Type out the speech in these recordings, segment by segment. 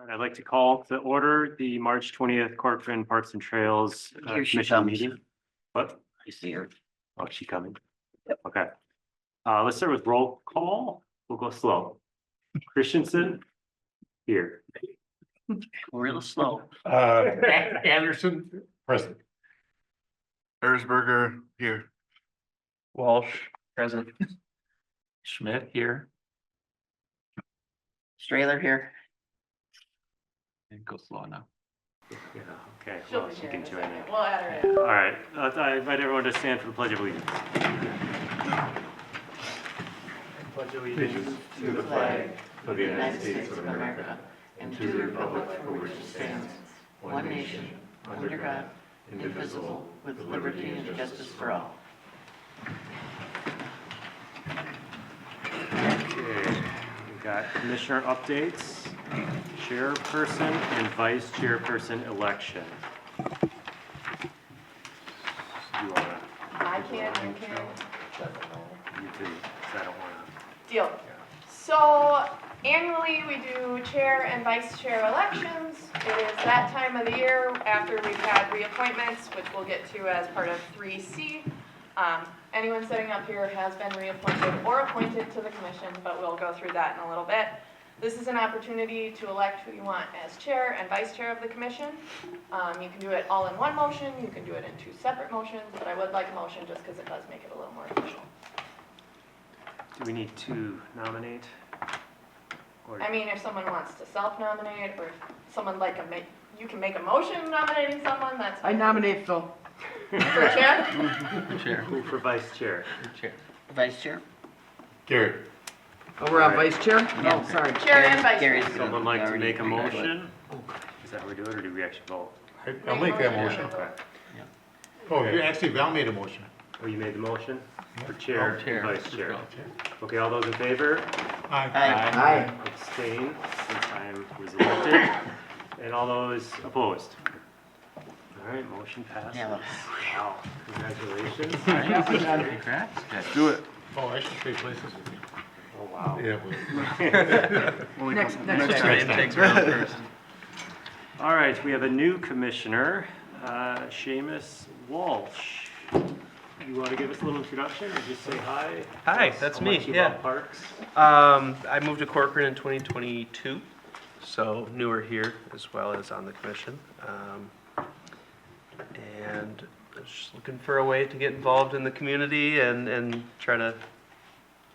I'd like to call to order the March 20th Corcoran Parks and Trails Here she Commission comes. meeting. What? I see her. Oh, is she coming? Okay. Let's start with roll call. We'll go slow. Christensen? Here. Real slow. Anderson, present. Erzberger, here. Walsh, present. Schmidt here. Strailer here. And go slow now. Yeah, okay. She'll Well, be she here can in a join second. in. We'll add her in. All right, I invite everyone to stand for the Pledge of Allegiance. Pledge allegiance To the flag of the United States of America and to the republic for which it stands, one nation, under God, indivisible, with liberty and justice for all. Okay, we've got commissioner updates, chairperson and vice chairperson election. You wanna, I can, you can, doesn't matter. you too, 'cause I don't wanna. Deal. So annually, we do chair and vice chair elections. It is that time of the year after we've had reappointments, which we'll get to as part of 3C. Anyone sitting up here has been reappointed or appointed to the commission, but we'll go through that in a little bit. This is an opportunity to elect who you want as chair and vice chair of the commission. You can do it all in one motion, you can do it in two separate motions, but I would like a motion just because it does make it a little more official. Do we need to nominate? Or I mean, if someone wants to self-nominate, or if someone you can make a motion nominating someone, that's. I nominate Phil. For chair? Chair. who for vice chair? Chair. Vice chair? Gary. Oh, we're on Alright. vice chair? Yeah. Oh, sorry. Chair and vice chair. Gary's good. Someone like to Already make a agreed to it. motion? Is that how we do it, or do we actually vote? I'll make that motion. Okay. Oh, you actually, Val made a motion. Oh, you made the motion for chair Oh, chair. and vice chair. Okay, all those in favor? Aye. Aye. Abstain, since I was elected. And all those opposed? All right, motion passes. Yeah, well. Wow, congratulations. Congrats. Do it. Oh, I should trade places with you. Oh, wow. Yeah. Next Next time. time, takes around first. All right, we have a new commissioner, Seamus Walsh. You want to give us a little introduction or just say hi? Hi, Tell us that's how me, much you yeah. love Parks. I moved to Corcoran in 2022, so newer here as well as on the commission. And I was just looking for a way to get involved in the community and try to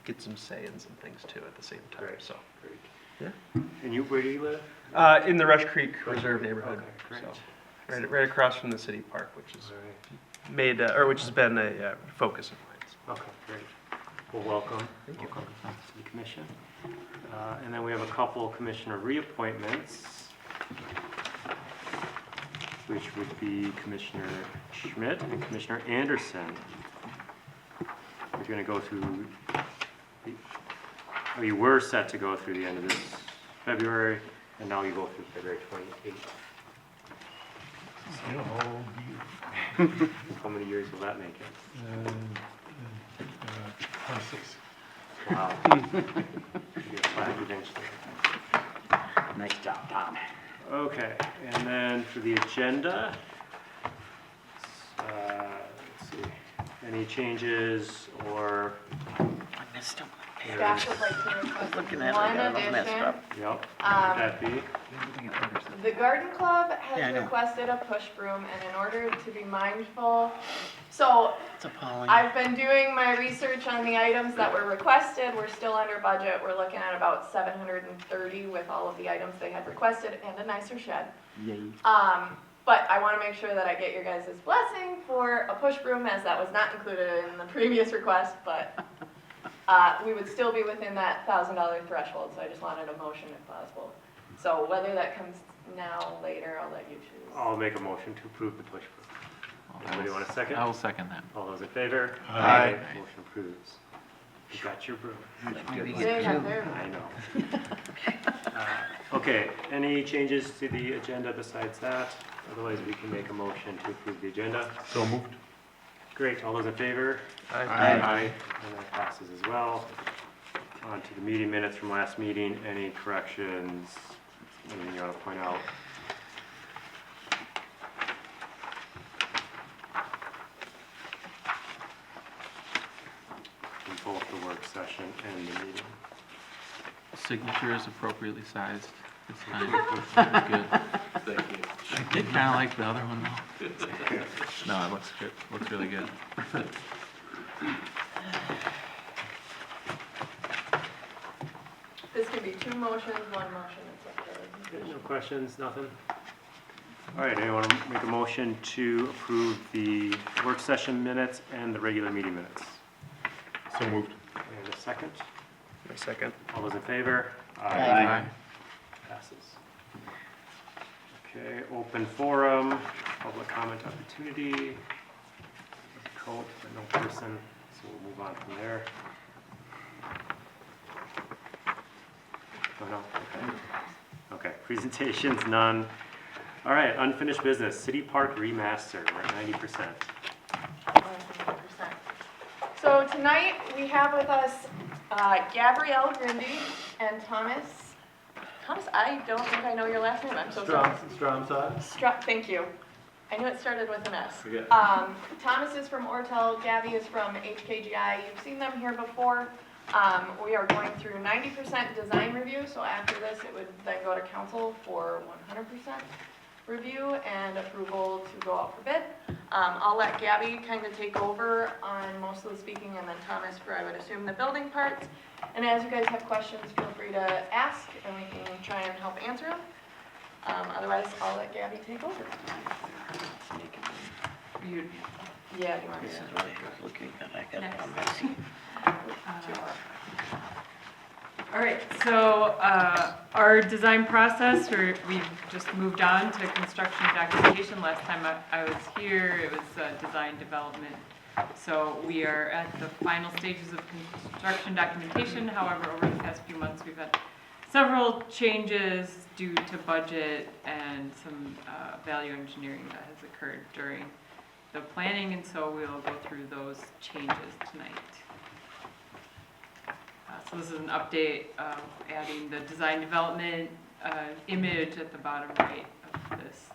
get some say in some things too at the same time, Great. so. Great. Yeah. And where do you live? In the Rush Creek Reserve neighborhood, Okay, great. so, right across from the city park, which is All right. which has been a focus of mine. Okay, great. Well, welcome. Thank you. Welcome to the commission. And then we have a couple commissioner reappointments, which would be Commissioner Schmidt and Commissioner Anderson. We're going to go through, you were set to go through the end of this February, and now you go through February 28th. How many years will that make it? 26. Wow. You get flagged eventually. Nice job, Tom. Okay, and then for the agenda, let's see, any changes or, I missed him. Staff would like to request Looking at it, one I got it all messed addition. up. yep, what would that be? The garden club Yeah, I has know. requested a push broom, and in order to be mindful, so It's appalling. I've been doing my research on the items that were requested. We're still under budget. We're looking at about 730 with all of the items they had requested and a nicer shed. Yay. But I want to make sure that I get your guys' blessing for a push broom, as that was not included in the previous request, but we would still be within that $1,000 threshold, so I just wanted a motion if possible. So whether that comes now, later, I'll let you choose. I'll make a motion to approve the push broom. Anybody want a second? I will second that. All those in favor? Aye. Motion approves. You got your broom. Maybe They get got two. their- I know. Okay, any changes to the agenda besides that? Otherwise, we can make a motion to approve the agenda. So moved. Great, all those in favor? Aye. And that passes as well. On to the meeting minutes from last meeting. Any corrections? anything you want to point out? In both the work session and the meeting. Signature is appropriately sized. It's fine. It's good. Thank you. I did kind of like the other one though. No, it looks good. Looks really good. This can be 2 motions, 1 motion, it's up to Okay, no questions, nothing? All right, anyone want to make a motion to approve the work session minutes and the regular meeting minutes? So moved. And a second? My second. All those in favor? Aye. Passes. Okay, open forum, public comment opportunity. Code, but no person, so we'll move on from there. Oh, no, okay. Okay, presentations, none. All right, unfinished business, City Park remaster, we're at 90%. 100%. So tonight, we have with us Gabrielle Grindy and Thomas. Thomas, I don't think I know your last name, I'm so sorry. Thank you. I knew it started with an S. Thomas is from Ortel, Gabby is from HKGI. You've seen them here before. We are going through 90% design review, so after this, it would then go to council for 100% review and approval to go out for bid. I'll let Gabby kind of take over on most of the speaking, and then Thomas for, I would assume, the building parts. And as you guys have questions, feel free to ask, and we can try and help answer them. Otherwise, I'll let Gabby take over. Yeah, do you want This to? is really good looking, and I got it all messy. All right, so our design process, we've just moved on to construction documentation. Last time I was here, it was design development. So we are at the final stages of construction documentation. However, over the past few months, we've had several changes due to budget and some value engineering that has occurred during the planning, and so we'll go through those changes tonight. So this is an update of adding the design development image at the bottom right of this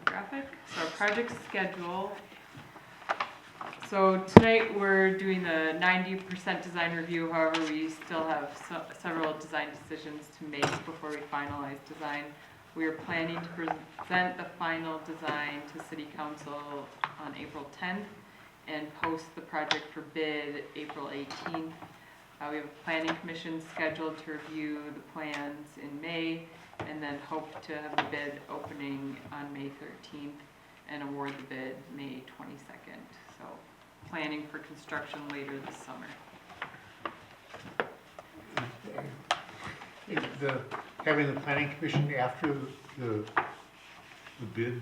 graphic. So our project schedule. So tonight we're doing the 90% design review. However, we still have several design decisions to make before we finalize design. We are planning to present the final design to City Council on April 10th and post the project for bid April 18th. We have a planning commission scheduled to review the plans in May, and then hope to have the bid opening on May 13th and award the bid May 22nd. So planning for construction later this summer. Having the planning commission after the bid,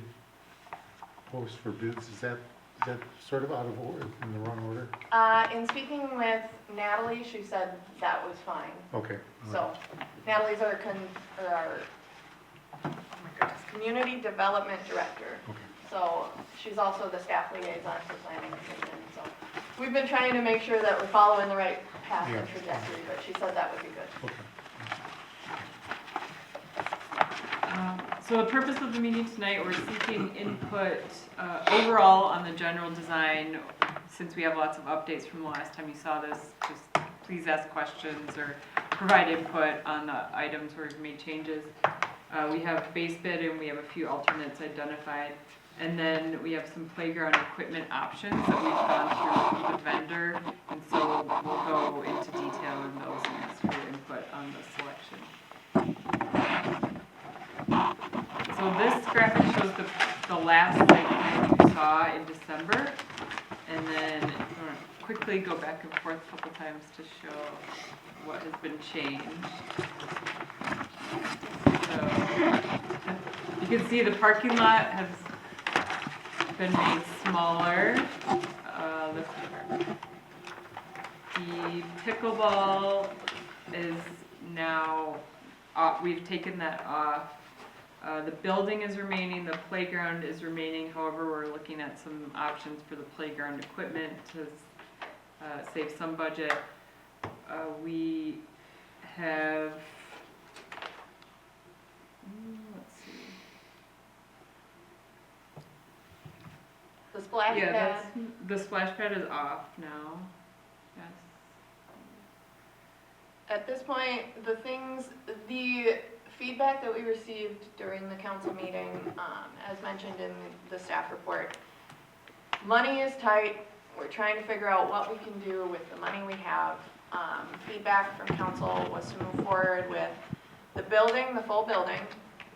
post for bids, is that sort of out of order, in the wrong order? In speaking with Natalie, she said that was fine. Okay. So Natalie's our community development director. Okay. So she's also the staff liaison for planning commission. So we've been trying to make sure that we're following the right path and trajectory, but she said that would be good. Okay. So the purpose of the meeting tonight, we're seeking input overall on the general design. Since we have lots of updates from the last time you saw this, just please ask questions or provide input on the items where we've made changes. We have base bid and we have a few alternates identified. And then we have some playground equipment options that we've gone through the vendor. And so we'll go into detail on those and ask for your input on the selection. So this graphic shows the last site plan you saw in December. And then I'm going to quickly go back and forth a couple times to show what has been changed. So you can see the parking lot has been made smaller. The pickleball is now, we've taken that off. The building is remaining, the playground is remaining. However, we're looking at some options for the playground equipment to save some budget. We have splash Yeah, pad. that's, the splash pad is off now. Yes. At this point, the feedback that we received during the council meeting, as mentioned in the staff report, money is tight. We're trying to figure out what we can do with the money we have. Feedback from council was to move forward with the building, the full building,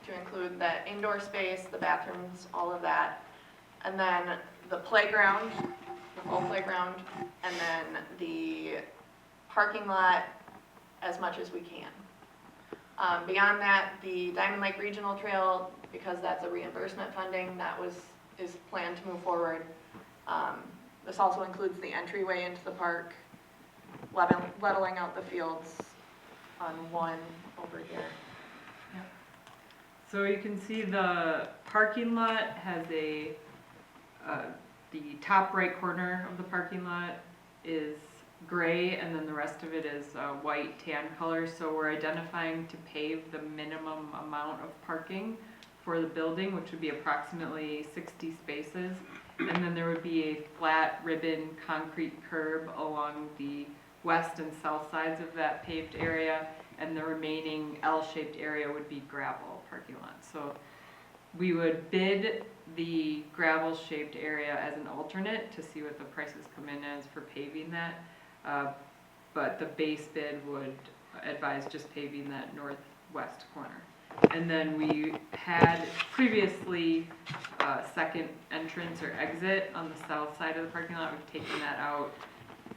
to include the indoor space, the bathrooms, all of that. And then the playground, the full playground, and then the parking lot as much as we can. Beyond that, the Diamond Lake Regional Trail, because that's a reimbursement funding, is planned to move forward. This also includes the entryway into the park, leveling out the fields on one over here. So you can see the parking lot has the top right corner of the parking lot is gray, and then the rest of it is white tan color. So we're identifying to pave the minimum amount of parking for the building, which would be approximately 60 spaces. And then there would be a flat ribbon concrete curb along the west and south sides of that paved area, and the remaining L-shaped area would be gravel parking lot. So we would bid the gravel-shaped area as an alternate to see what the prices come in as for paving that. But the base bid would advise just paving that northwest corner. And then we had previously second entrance or exit on the south side of the parking lot. We've taken that out,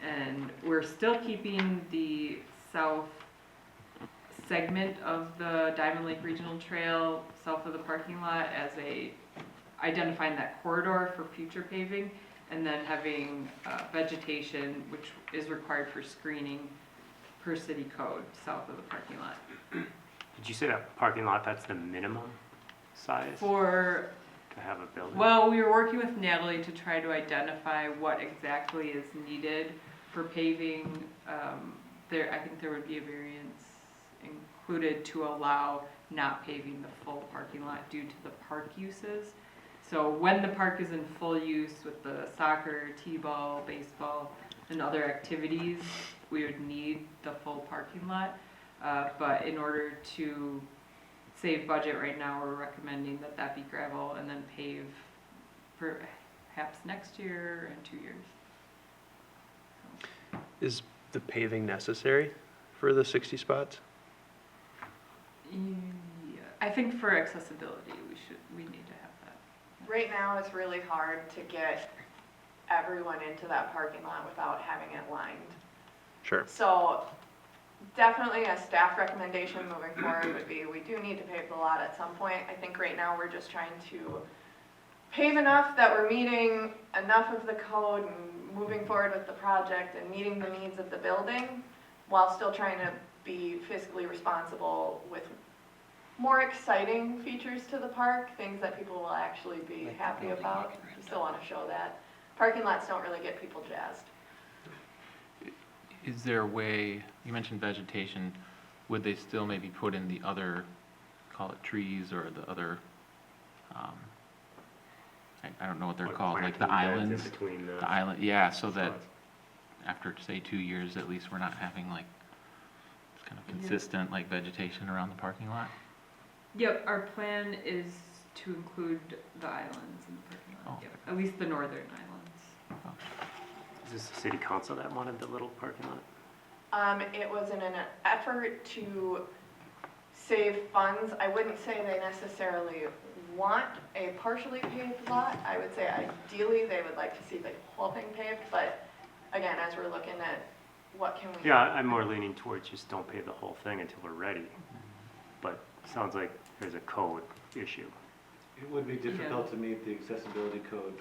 and we're still keeping the south segment of the Diamond Lake Regional Trail south of the parking lot as identifying that corridor for future paving, and then having vegetation, which is required for screening per city code south of the parking lot. Did you say that parking lot, that's the minimum size to have a building? Well, we were working with Natalie to try to identify what exactly is needed for paving. I think there would be a variance included to allow not paving the full parking lot due to the park uses. So when the park is in full use with the soccer, t-ball, baseball, and other activities, we would need the full parking lot. But in order to save budget right now, we're recommending that be gravel and then pave perhaps next year and 2 years. Is the paving necessary for the 60 spots? Yeah, I think for accessibility, we need to have that. Right now, it's really hard to get everyone into that parking lot without having it lined. Sure. So definitely a staff recommendation moving forward would be, we do need to pave the lot at some point. I think right now we're just trying to pave enough that we're meeting enough of the code and moving forward with the project and meeting the needs of the building while still trying to be fiscally responsible with more exciting features to the park, things that people will actually be happy about. We still want to show that. Parking lots don't really get people jazzed. Is there a way, you mentioned vegetation, would they still maybe put in the other, call it trees or the other, I don't know what they're called, like the planting beds islands? in between The island, yeah, so that spots. after, say, 2 years, at least we're not having like kind of consistent like vegetation around the parking lot? Yep, our plan is to include the islands in the parking lot. Oh. Yep, at least the northern islands. Is this the city council that wanted the little parking lot? It was in an effort to save funds. I wouldn't say they necessarily want a partially paved lot. I would say ideally they would like to see the whole thing paved, but again, as we're looking at what can we. Yeah, I'm more leaning towards just don't pave the whole thing until we're ready. But sounds like there's a code issue. It would be difficult to meet the accessibility code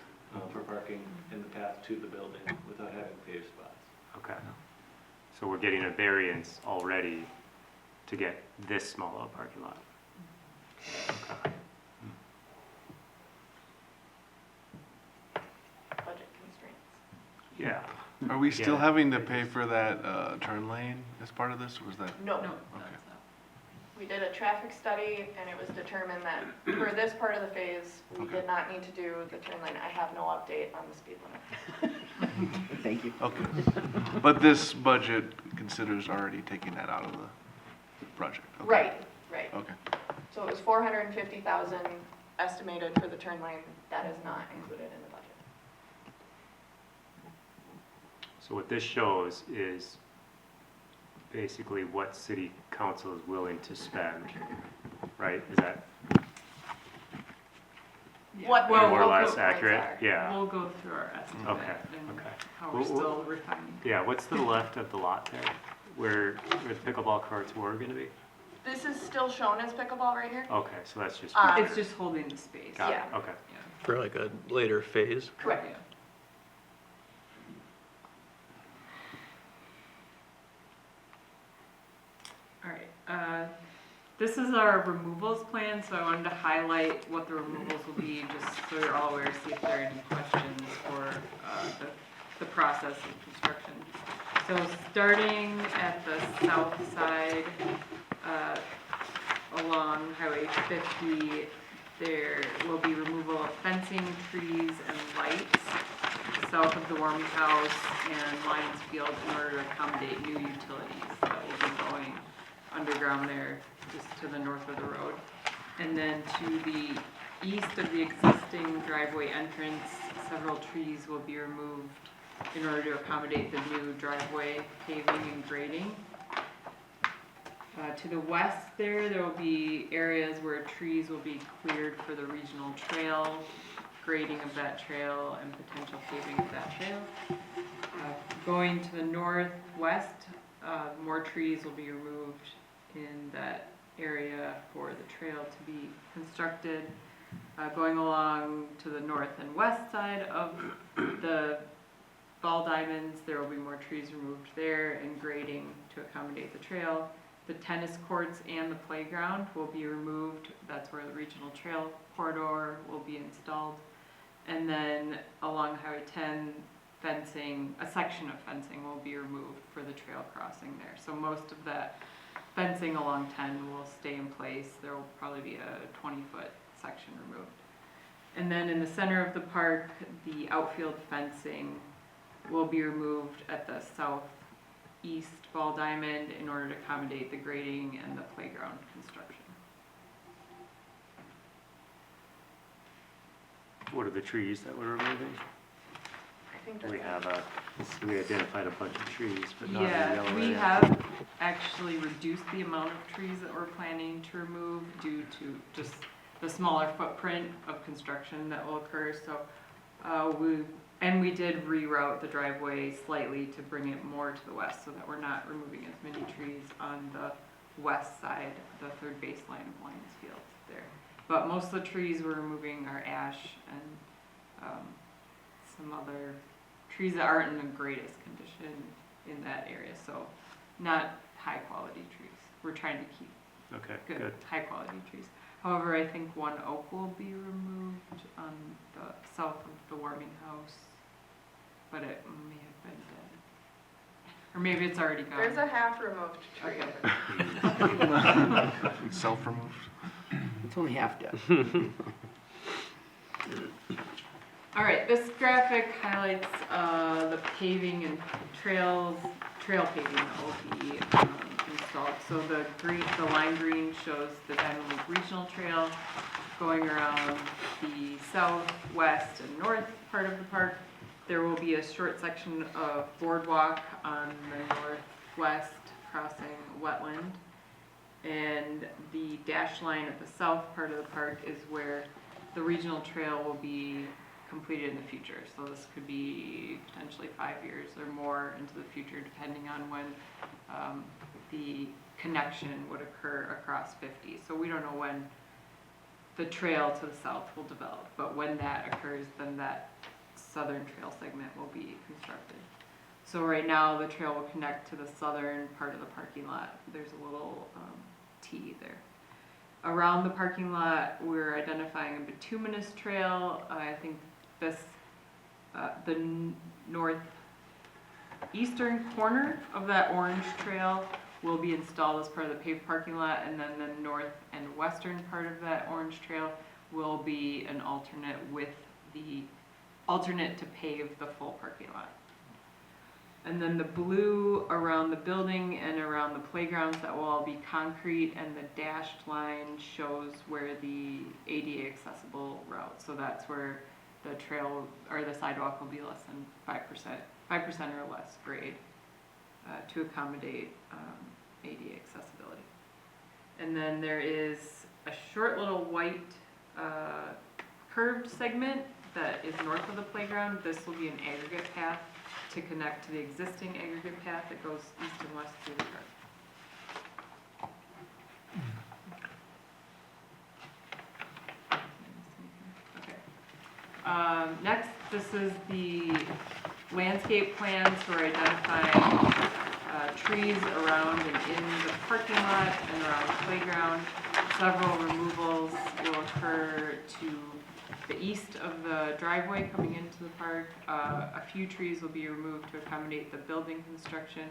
for parking in the path to the building without having paved spots. Okay. So we're getting a variance already to get this small of a parking lot. Okay. Budget constraints. Yeah. Are we still Yeah. having to pay for that turn lane as part of this, or was that? No, No, Okay. that's not. we did a traffic study, and it was determined that for this part of the phase, we did not need to do the turn lane. I have no update on the speed limit. Thank you. Okay. But this budget considers already taking that out of the project? Okay. Right. Okay. So it was 450,000 estimated for the turn lane. That is not included in the budget. So what this shows is basically what city council is willing to spend, right? Is that What Well, more or we'll less go- accurate? Yeah, We'll go through our estimate Okay, and okay. how we're Well, still refining. yeah, what's to the left of the lot there? Where the pickleball courts were gonna be? This is still shown as pickleball right here? Okay, so that's just, It's just holding the space. got it, yeah. okay. Yeah. For like a later phase. Correct. Yeah. All right, this is our removals plan, so I wanted to highlight what the removals will be, just so you're all aware, see if there are any questions for the process of construction. So starting at the south side, along Highway 50, there will be removal of fencing, trees, and lights south of the warming house and Lions Field in order to accommodate new utilities that will be going underground there, just to the north of the road. And then to the east of the existing driveway entrance, several trees will be removed in order to accommodate the new driveway paving and grading. To the west there will be areas where trees will be cleared for the regional trail, grading of that trail, and potential paving of that trail. Going to the northwest, more trees will be removed in that area for the trail to be constructed. Going along to the north and west side of the ball diamonds, there will be more trees removed there and grading to accommodate the trail. The tennis courts and the playground will be removed. That's where the regional trail corridor will be installed. And then along Highway 10, fencing, a section of fencing will be removed for the trail crossing there. So most of that fencing along 10 will stay in place. There will probably be a 20-foot section removed. And then in the center of the park, the outfield fencing will be removed at the southeast ball diamond in order to accommodate the grading and the playground construction. What are the trees that we're removing? I think that's We it. have we identified a bunch of trees, but not in the Yeah, yellow we area. have actually reduced the amount of trees that we're planning to remove due to just the smaller footprint of construction that will occur. So we did reroute the driveway slightly to bring it more to the west so that we're not removing as many trees on the west side, the third baseline of Lions Field there. But most of the trees we're removing are ash and some other trees that aren't in the greatest condition in that area, so not high quality trees. We're trying to keep Okay, good, good. high quality trees. However, I think one oak will be removed on the south of the warming house, but it may have been dead. Or maybe it's already gone. There's a half removed tree. Okay. Self-removed? It's only half dead. All right, this graphic highlights the paving and trail paving that will be installed. So the lime green shows the Diamond League Regional Trail going around the south, west, and north part of the park. There will be a short section of boardwalk on the northwest crossing wetland. And the dash line at the south part of the park is where the regional trail will be completed in the future. So this could be potentially 5 years or more into the future, depending on when the connection would occur across 50. So we don't know when the trail to the south will develop, but when that occurs, then that southern trail segment will be constructed. So right now, the trail will connect to the southern part of the parking lot. There's a little T there. Around the parking lot, we're identifying a bituminous trail. I think this, the northeastern corner of that orange trail will be installed as part of the paved parking lot, and then the north and western part of that orange trail will be an alternate to pave the full parking lot. And then the blue around the building and around the playgrounds, that will all be concrete, and the dashed line shows where the ADA accessible route. So that's where the trail or the sidewalk will be less than 5% or less grade to accommodate ADA accessibility. And then there is a short little white curved segment that is north of the playground. This will be an aggregate path to connect to the existing aggregate path that goes east and west through the park. Okay. Next, this is the landscape plans for identifying trees around and in the parking lot and around the playground. Several removals will occur to the east of the driveway coming into the park. A few trees will be removed to accommodate the building construction,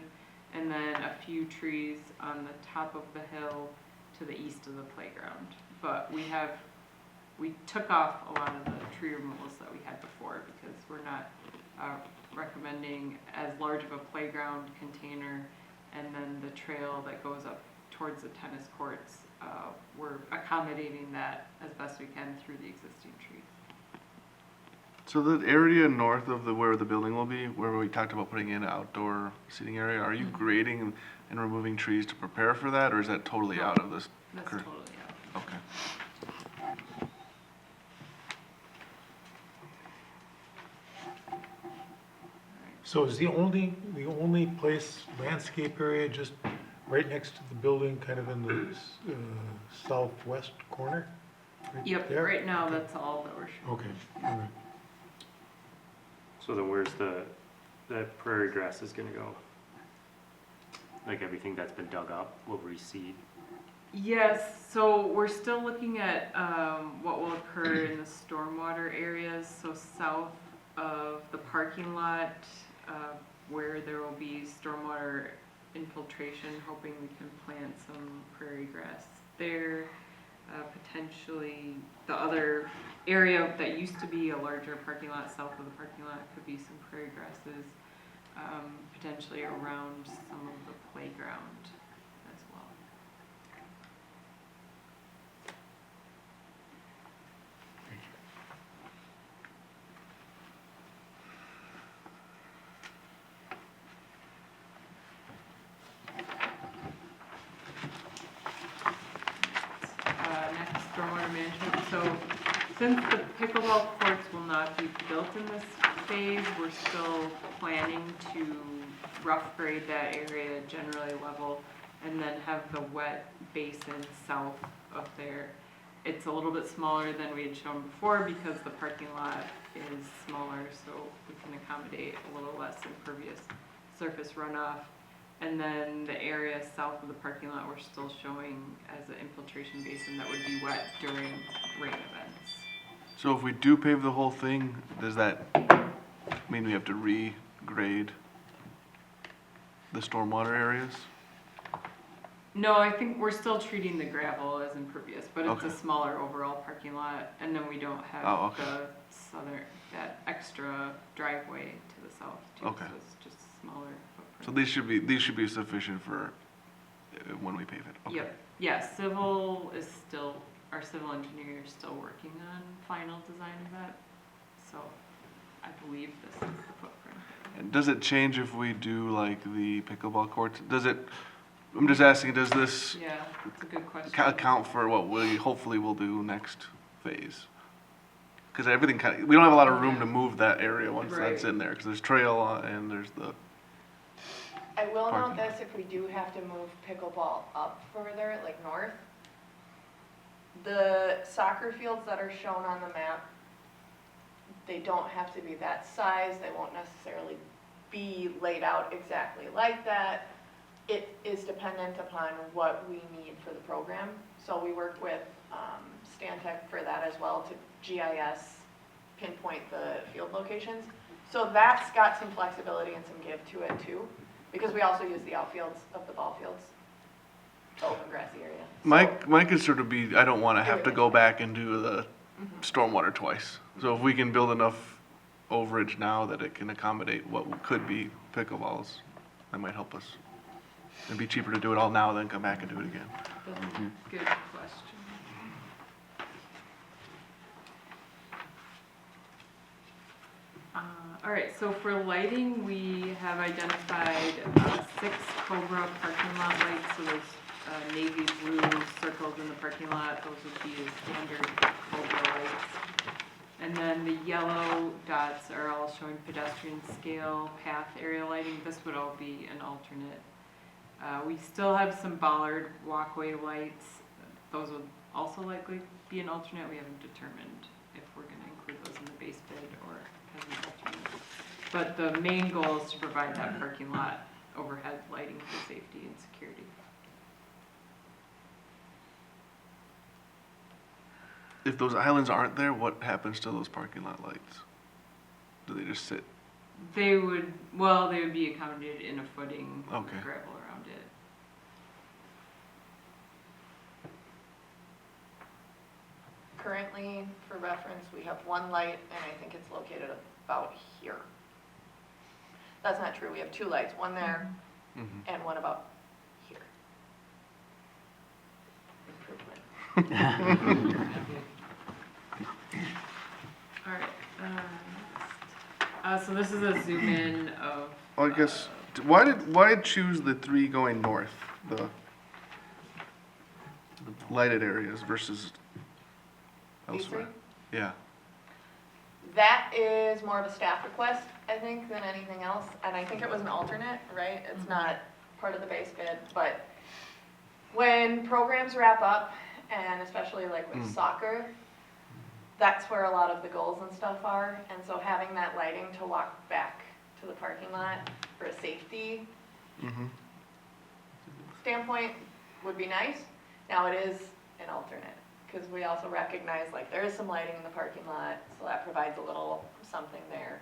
and then a few trees on the top of the hill to the east of the playground. But we took off a lot of the tree removals that we had before because we're not recommending as large of a playground container, and then the trail that goes up towards the tennis courts, we're accommodating that as best we can through the existing trees. So the area north of where the building will be, where we talked about putting in an outdoor seating area, are you grading and removing trees to prepare for that, or is that totally out of this? That's current- totally out. Okay. So is the only place landscape area just right next to the building, kind of in the southwest corner? Right Yep, there? right now that's all that we're showing. Okay, all right. So then where's that prairie grass is gonna go? Like everything that's been dug up will reseed? Yes, so we're still looking at what will occur in the stormwater areas, so south of the parking lot, where there will be stormwater infiltration, hoping we can plant some prairie grass there. Potentially, the other area that used to be a larger parking lot south of the parking lot could be some prairie grasses, potentially around some of the playground as well. Next, stormwater management. So since the pickleball courts will not be built in this phase, we're still planning to rough grade that area generally level and then have the wet basin south of there. It's a little bit smaller than we had shown before because the parking lot is smaller, so we can accommodate a little less impervious surface runoff. And then the area south of the parking lot, we're still showing as an infiltration basin that would be wet during rain events. So if we do pave the whole thing, does that mean we have to regrade the stormwater areas? No, I think we're still treating the gravel as impervious, but it's Okay. a smaller overall parking lot, and then we don't have Oh, okay. the that extra driveway to the south too, Okay. so it's just smaller footprint. So these should be sufficient for when we pave it? Okay. Yep, yeah, our civil engineer is still working on final design of that, so I believe this is the footprint. And does it change if we do like the pickleball courts? I'm just asking, does this Yeah, that's a good question. account for what we hopefully will do next phase? Because everything we don't have a lot of room to move that area once that's Right. in there, because there's trail and there's the, I will Parking note lot. this, if we do have to move pickleball up further, like north, the soccer fields that are shown on the map, they don't have to be that size, they won't necessarily be laid out exactly like that. It is dependent upon what we need for the program. So we work with Stantec for that as well to GIS pinpoint the field locations. So that's got some flexibility and some give to it too, because we also use the outfields of the ball fields open grassy area. My concern would be, I don't wanna have to go back and do the stormwater twice. So if we can build enough overage now that it can accommodate what could be pickleballs, that might help us. It'd be cheaper to do it all now than come back and do it again. That's a good question. All right, so for lighting, we have identified 6 Cobra parking lot lights, so those navy blue circles in the parking lot, those would be standard Cobra lights. And then the yellow dots are all showing pedestrian scale path area lighting. This would all be an alternate. We still have some bollard walkway lights. Those would also likely be an alternate. We haven't determined if we're going to include those in the base bid or as an alternate. But the main goal is to provide that parking lot overhead lighting for safety and security. If those islands aren't there, what happens to those parking lot lights? Do they just sit? They would be accommodated in a footing, Okay. gravel around it. Currently, for reference, we have one light, and I think it's located about here. That's not true, we have 2 lights, one there Mhm. and one about here. Improvement. All right. So this is a zoom in of. Well, I guess, why choose the 3 going north, the lighted areas versus These 3? elsewhere? Yeah. That is more of a staff request, I think, than anything else, and I think it was an alternate, right? It's not part of the base bid, but when programs wrap up, and especially like with soccer, that's where a lot of the goals and stuff are, and so having that lighting to walk back to the parking lot for a safety Mm-hmm. standpoint would be nice. Now it is an alternate, because we also recognize like there is some lighting in the parking lot, so that provides a little something there.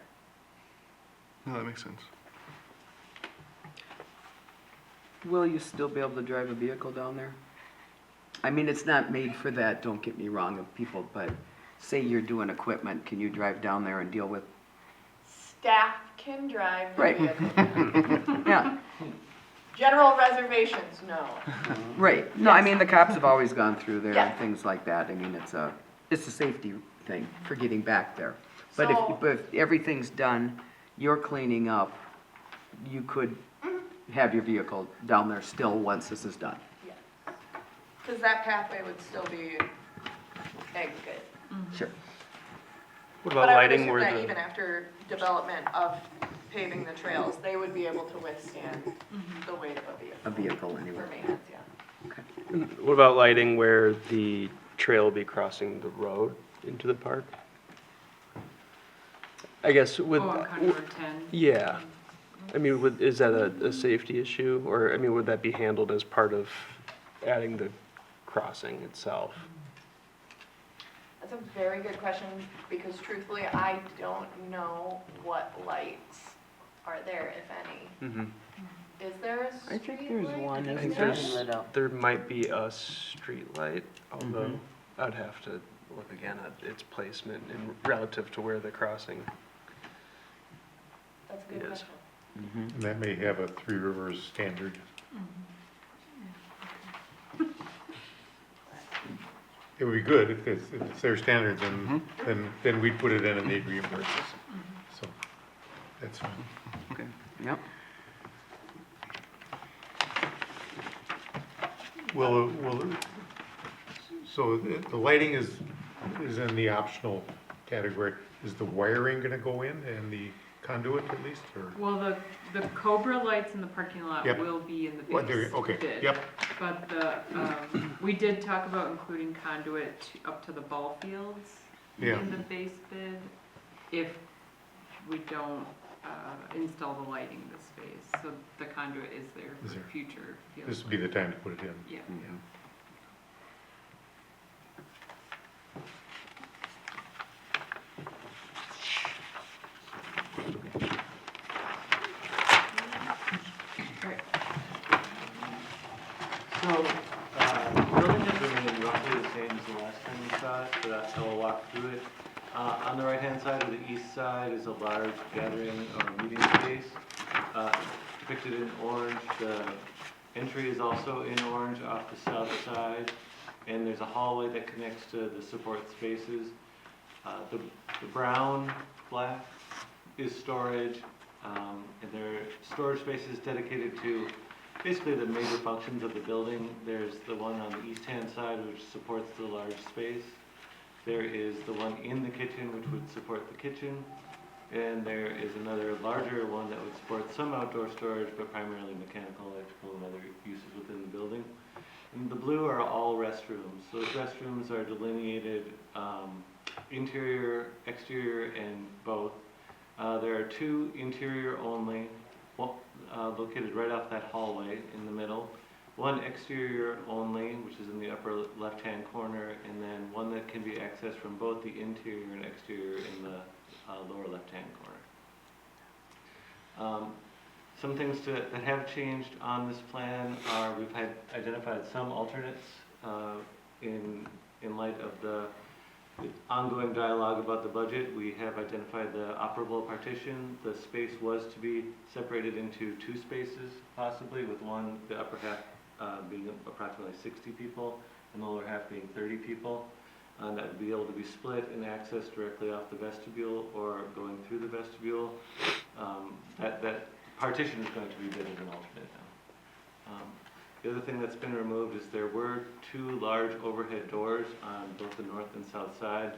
No, that makes sense. Will you still be able to drive a vehicle down there? I mean, it's not made for that, don't get me wrong, of people, but say you're doing equipment, can you drive down there and deal with? Staff can drive the Right. vehicle. Yeah, General reservations, no. right. No, I mean, the cops have always gone through there Yeah. and things like that. I mean, it's a safety thing for getting back there. But So- if everything's done, you're cleaning up, you could have your vehicle down there still once this is done. Because that pathway would still be egg good. Sure. What But about I would lighting assume where that the, even after development of paving the trails, they would be able to withstand the weight of A vehicle anyway. for maintenance, yeah. what about lighting where the trail will be crossing the road into the park? I guess with, Oh, on Contour 10. yeah. I mean, is that a safety issue? Or, I mean, would that be handled as part of adding the crossing itself? That's a very good question, because truthfully, I don't know what lights are there, if any. Mm-hmm. Is there a I think street there's light? one, I isn't think there? there's, Lit up. there might be a street light, although Mhm. I'd have to look again at its placement in relative to where the crossing That's a good Yes. question. And that may have a Three Rivers standard. It would be good if it's their standards, and then we'd put it in and they'd reimburse us. So, that's fine. Okay, yep. So the lighting is in the optional category. Is the wiring gonna go in and the conduit at least, or? Well, the Cobra lights in the parking lot Yep. will be in the What, base okay, bid. yep, But we did talk about including conduit up to the ball fields Yeah. in the base bid if we don't install the lighting this phase. So the conduit is there Is for there. future field. this would be the time to put it in. Yeah. Right. So for that, so we'll walk through it. On the right-hand side or the east side is a large gathering or meeting space, depicted in orange. The entry is also in orange off the south side, and there's a hallway that connects to the support spaces. The brown, black is storage, and there are storage spaces dedicated to basically the major functions of the building. There's the one on the east-hand side, which supports the large space. There is the one in the kitchen, which would support the kitchen. And there is another larger one that would support some outdoor storage, but primarily mechanical, electrical, and other uses within the building. And the blue are all restrooms. Those restrooms are delineated interior, exterior, and both. There are two interior only, located right off that hallway in the middle. One exterior only, which is in the upper left-hand corner, and then one that can be accessed from both the interior and exterior in the lower left-hand corner. Some things that have changed on this plan are we've identified some alternates in light of the ongoing dialogue about the budget. We have identified the operable partition. The space was to be separated into two spaces, possibly, with one, the upper half being approximately 60 people, and the lower half being 30 people. That would be able to be split and accessed directly off the vestibule or going through the vestibule. That partition is going to be bid as an alternate now. The other thing that's been removed is there were two large overhead doors on both the north and south side.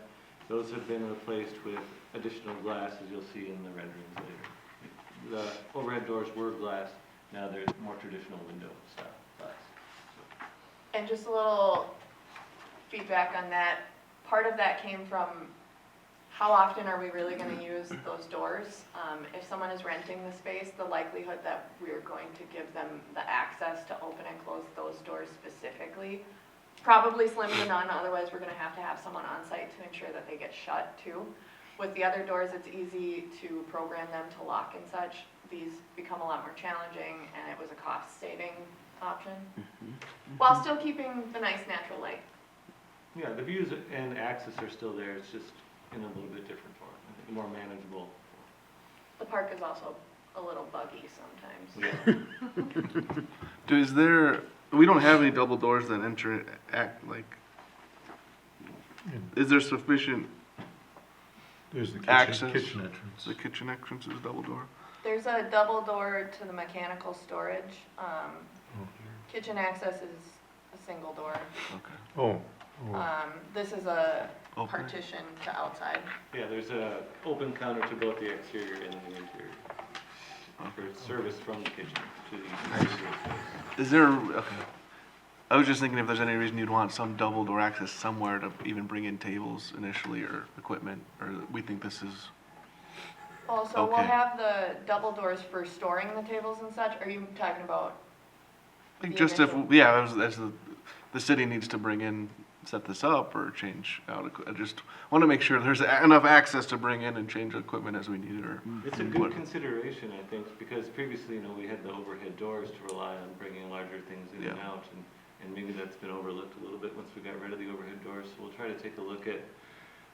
Those have been replaced with additional glass, as you'll see in the renderings later. The overhead doors were glass, now they're more traditional window style glass. And just a little feedback on that. Part of that came from how often are we really going to use those doors? If someone is renting the space, the likelihood that we're going to give them the access to open and close those doors specifically, probably slim to none. Otherwise, we're going to have someone on site to ensure that they get shut too. With the other doors, it's easy to program them to lock and such. These become a lot more challenging, and it was a cost-saving option, while still keeping the nice natural light. Yeah, the views and access are still there, it's just in a little bit different form, I think more manageable. The park is also a little buggy sometimes. Yeah. We don't have any double doors that enter, is there sufficient, There's the Access. kitchen entrance. the kitchen entrance is double door? There's a double door to the mechanical storage. Oh, here. Kitchen access is a single door. Okay. Oh, This is a Okay. partition to outside. Yeah, there's a open counter to both the exterior and the interior. For service from the kitchen to the interior space. Is there, okay. I was just thinking if there's any reason you'd want some double door access somewhere to even bring in tables initially or equipment, or we think this is, Also, we'll Okay. have the double doors for storing the tables and such. Are you talking about? like The just if, initial- yeah, as the city needs to bring in, set this up or change out, I just want to make sure there's enough access to bring in and change equipment as we need it or. It's a good consideration, I think, because previously, we had the overhead doors to rely on bringing larger things in and Yeah. out, and maybe that's been overlooked a little bit once we got rid of the overhead doors, so we'll try to take a look at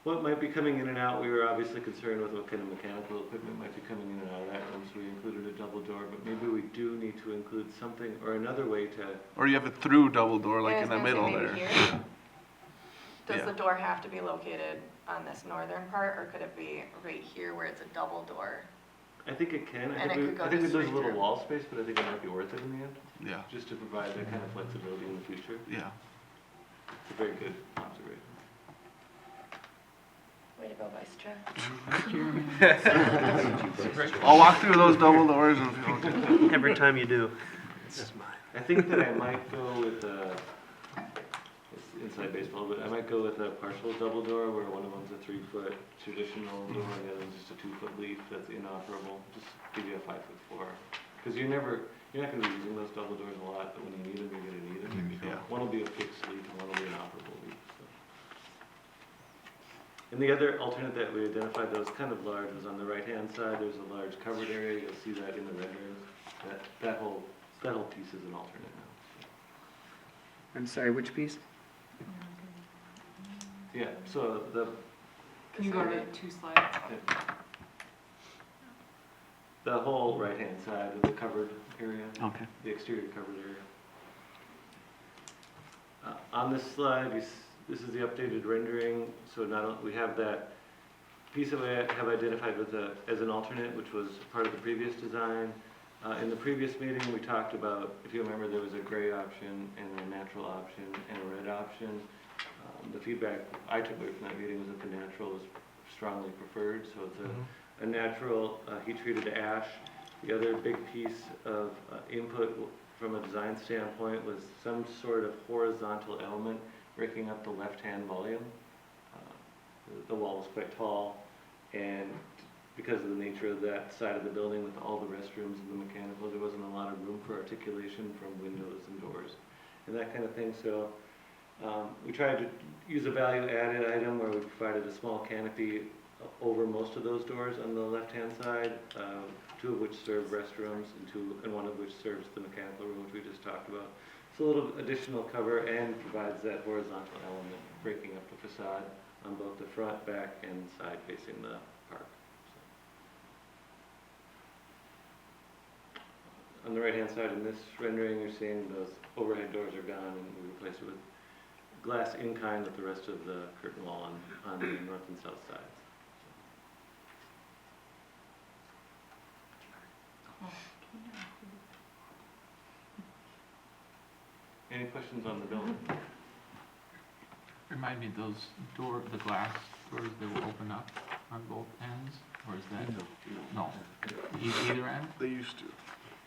what might be coming in and out. We were obviously concerned with what kind of mechanical equipment might be coming in and out of that room, so we included a double door, but maybe we do need to include something or another way to, Or you have a through double door, like I in was the gonna say middle maybe there. here. Does Yeah. the door have to be located on this northern part, or could it be right here where it's a double door? I think it can. And it could go I think just there's a straight little through. wall space, but I think it might be worth it in the end, Yeah, just to provide that kind of flexibility in the future. yeah. It's a very good observation. Way to go, Vice Chair. I'll walk through those double doors and feel, Every time you do. It's mine. I think that I might go with it's inside baseball, but I might go with a partial double door where one of them's a 3-foot traditional door and the other one's just a 2-foot leaf that's inoperable. Just give you a 5'4". Because you're not going to be using those double doors a lot, but when you need them, you're going to need them. So Yeah. one will be a fixed leaf and one will be an operable leaf. So. And the other alternate that we identified that was kind of large was on the right-hand side. There's a large covered area. You'll see that in the renderings. That whole piece is an alternate now. I'm sorry, which piece? Yeah, so Can you go to 2 slides? the whole right-hand side of the covered area, Okay. the exterior covered area. On this slide, this is the updated rendering, so we have that piece of it have identified as an alternate, which was part of the previous design. In the previous meeting, we talked about, if you remember, there was a gray option and a natural option and a red option. The feedback I took away from that meeting was that the natural is strongly preferred, so it's a natural heat-treated ash. The other big piece of input from a design standpoint was some sort of horizontal element breaking up the left-hand volume. The wall was quite tall, and because of the nature of that side of the building with all the restrooms and the mechanical, there wasn't a lot of room for articulation from windows and doors and that kind of thing. So we tried to use a value-added item where we provided a small canopy over most of those doors on the left-hand side, 2 of which serve restrooms and 1 of which serves the mechanical room, which we just talked about. So a little additional cover and provides that horizontal element, breaking up the facade on both the front, back, and side facing the park. On the right-hand side in this rendering, you're seeing those overhead doors are gone, and we replaced it with glass in kind with the rest of the curtain wall on the north and south sides. Any questions on the building? Remind me, those the glass doors, they will open up on both ends, or is that? No. Either end? They used to.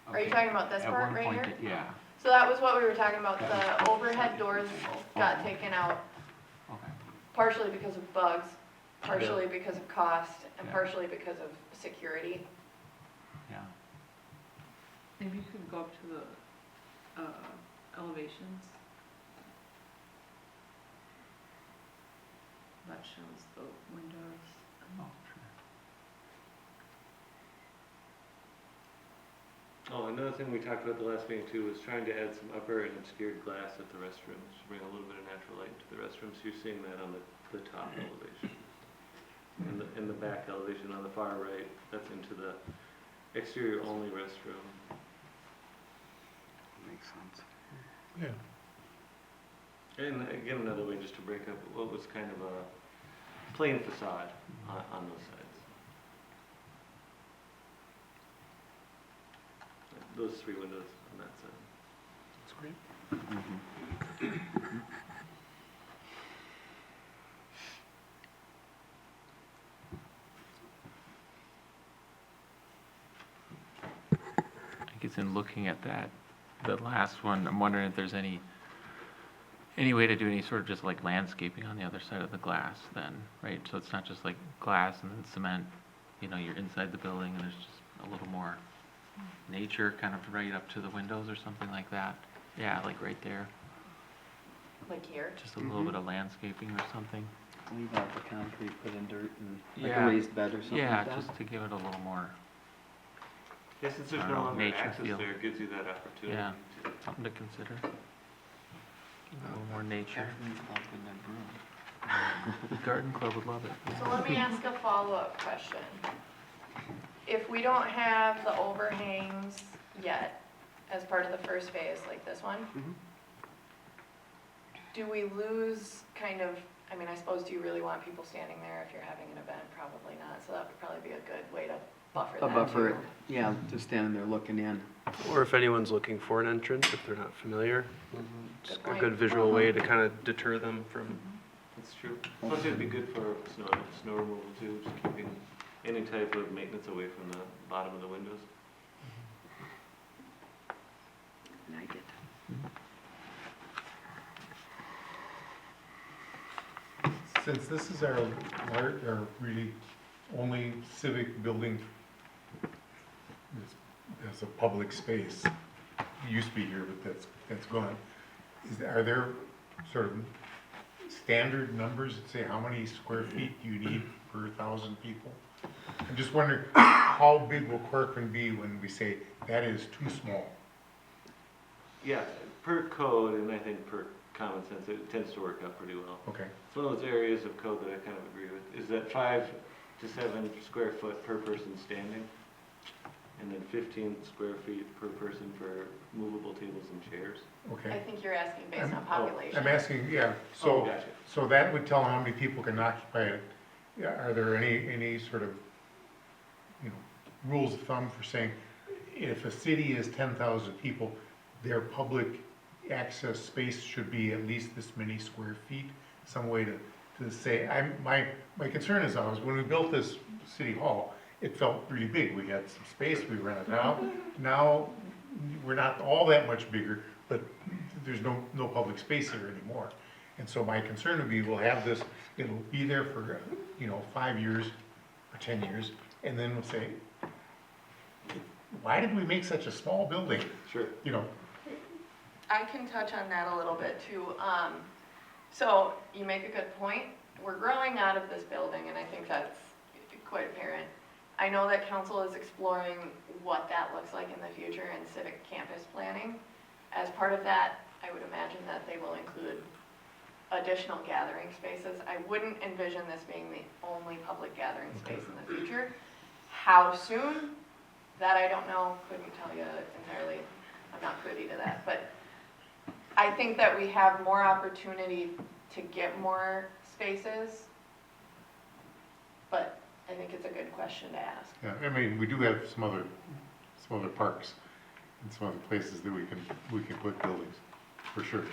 Are you Okay. talking about this At part one right point, here? yeah, So that was what we were talking about, the overhead doors got taken out okay. partially because of bugs, partially because of cost, and Yeah. partially because of security. Yeah. Maybe you could go up to the elevations. That shows the windows. Oh, sure. Oh, another thing we talked about the last meeting too was trying to add some upper and obscured glass at the restrooms, to bring a little bit of natural light to the restrooms. You're seeing that on the top elevation. In the back elevation on the far right, that's into the exterior only restroom. Makes sense. Yeah. And again, another way just to break up what was kind of a plain facade on those sides. Those 3 windows on that side. That's great. I guess in looking at that, the last one, I'm wondering if there's any way to do any sort of just like landscaping on the other side of the glass then, right? So it's not just like glass and then cement, you're inside the building and there's just a little more nature kind of right up to the windows or something like that. Yeah, like right there, Like here. just a little bit of landscaping or something. Leave out the concrete, put in dirt and like Yeah. a raised bed or something Yeah, like that? just to give it a little more, Yeah, since there's I no don't know, longer nature access feel. there, it gives you that opportunity Yeah. to. something to consider. A little more nature. The garden club would love it. So let me ask a follow-up question. If we don't have the overhangs yet as part of the first phase, like this one, Mhm. do we lose kind of, I suppose, do you really want people standing there if you're having an event? Probably not, so that would probably be a good way to buffer A that buffer, too. yeah, just standing there looking in. Or if anyone's looking for an entrance, if they're not familiar, it's Good a point. good visual way to kind of deter them from. That's true. Plus it'd be good for snow removal too, just keeping any type of maintenance away from the bottom of the windows. Like it. Since this is our really only civic building as a public space, it used to be here, but that's gone. Are there sort of standard numbers that say how many square feet you need per 1,000 people? I'm just wondering, how big will Corcoran be when we say that is too small? Yeah, per code and I think per common sense, it tends to work out pretty well. Okay, It's one of those areas of code that I kind of agree with, is that 5 to 7 square foot per person standing, and then 15 square feet per person for movable tables and chairs. I okay. think you're asking based on I'm population. asking, yeah, Oh, so, gotcha. so that would tell how many people can occupy it. Yeah, are there any sort of, rules of thumb for saying, if a city is 10,000 people, their public access space should be at least this many square feet? Some way to say, my concern is always, when we built this city hall, it felt really big. We had some space, we rented out. Now, we're not all that much bigger, but there's no public space here anymore. And so my concern would be, we'll have this, it'll be there for, 5 years or 10 years, and then we'll say, why did we make such a small building? Sure. I can touch on that a little bit too. So you make a good point. We're growing out of this building, and I think that's quite apparent. I know that council is exploring what that looks like in the future in civic campus planning. As part of that, I would imagine that they will include additional gathering spaces. I wouldn't envision this being the only public gathering space in the future. How soon? That I don't know, couldn't tell you entirely. I'm not privy to that, but I think that we have more opportunity to get more spaces, but I think it's a good question to ask. Yeah, I mean, we do have some other parks and some other places that we can put buildings, for sure.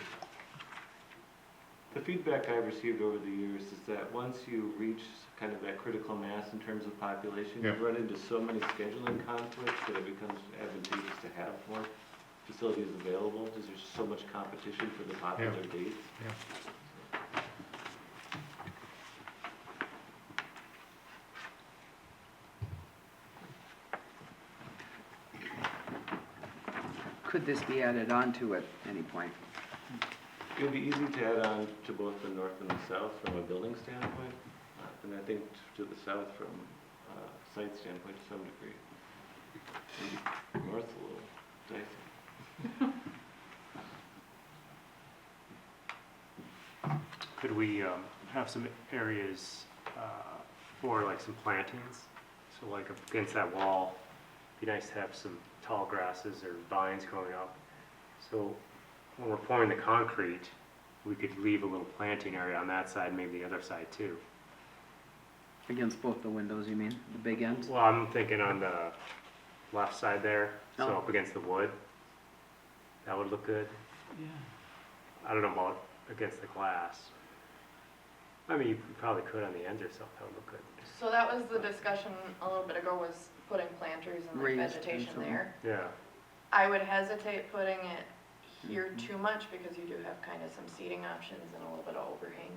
The feedback I've received over the years is that once you reach kind of that critical mass in terms of population, you Yeah. run into so many scheduling conflicts that it becomes advantageous to have more facilities available, because there's so much competition for the popular dates. Yeah. Could this be added on to at any point? It would be easy to add on to both the north and the south from a building standpoint, and I think to the south from a site standpoint to some degree. Maybe north's a little dicey. Could we have some areas for like some plantings? So like up against that wall, be nice to have some tall grasses or vines growing up. So when we're pouring the concrete, we could leave a little planting area on that side, maybe the other side too. Against both the windows, you mean, the big ends? Well, I'm thinking on the left side there, so Oh. up against the wood. That would look good. Yeah. I don't know about against the glass. I mean, you probably could on the ends or something, that would look good. So that was the discussion a little bit ago, was putting planters and like Raised and vegetation so on. there. Yeah, I would hesitate putting it here too much because you do have kind of some seating options and a little bit of overhang.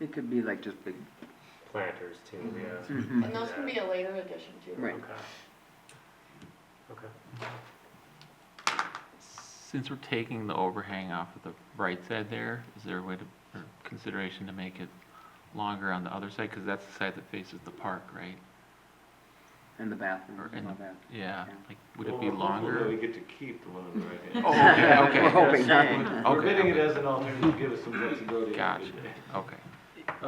It could be like just big, planters too, yeah. Mhm. And those can be a later addition too. Right. Okay. Okay. Since we're taking the overhang off of the right side there, is there a way to, or consideration to make it longer on the other side? Because that's the side that faces the park, right? and the bathroom, Or in and the- all that. Yeah, Yeah. like, would it Well, be we're hopeful that longer? we get to keep the one on the right hand. Oh, okay, okay. We're hoping. We're Okay, bidding it okay. as an alternative, to give us some flexibility. on a Gotcha, good day. okay.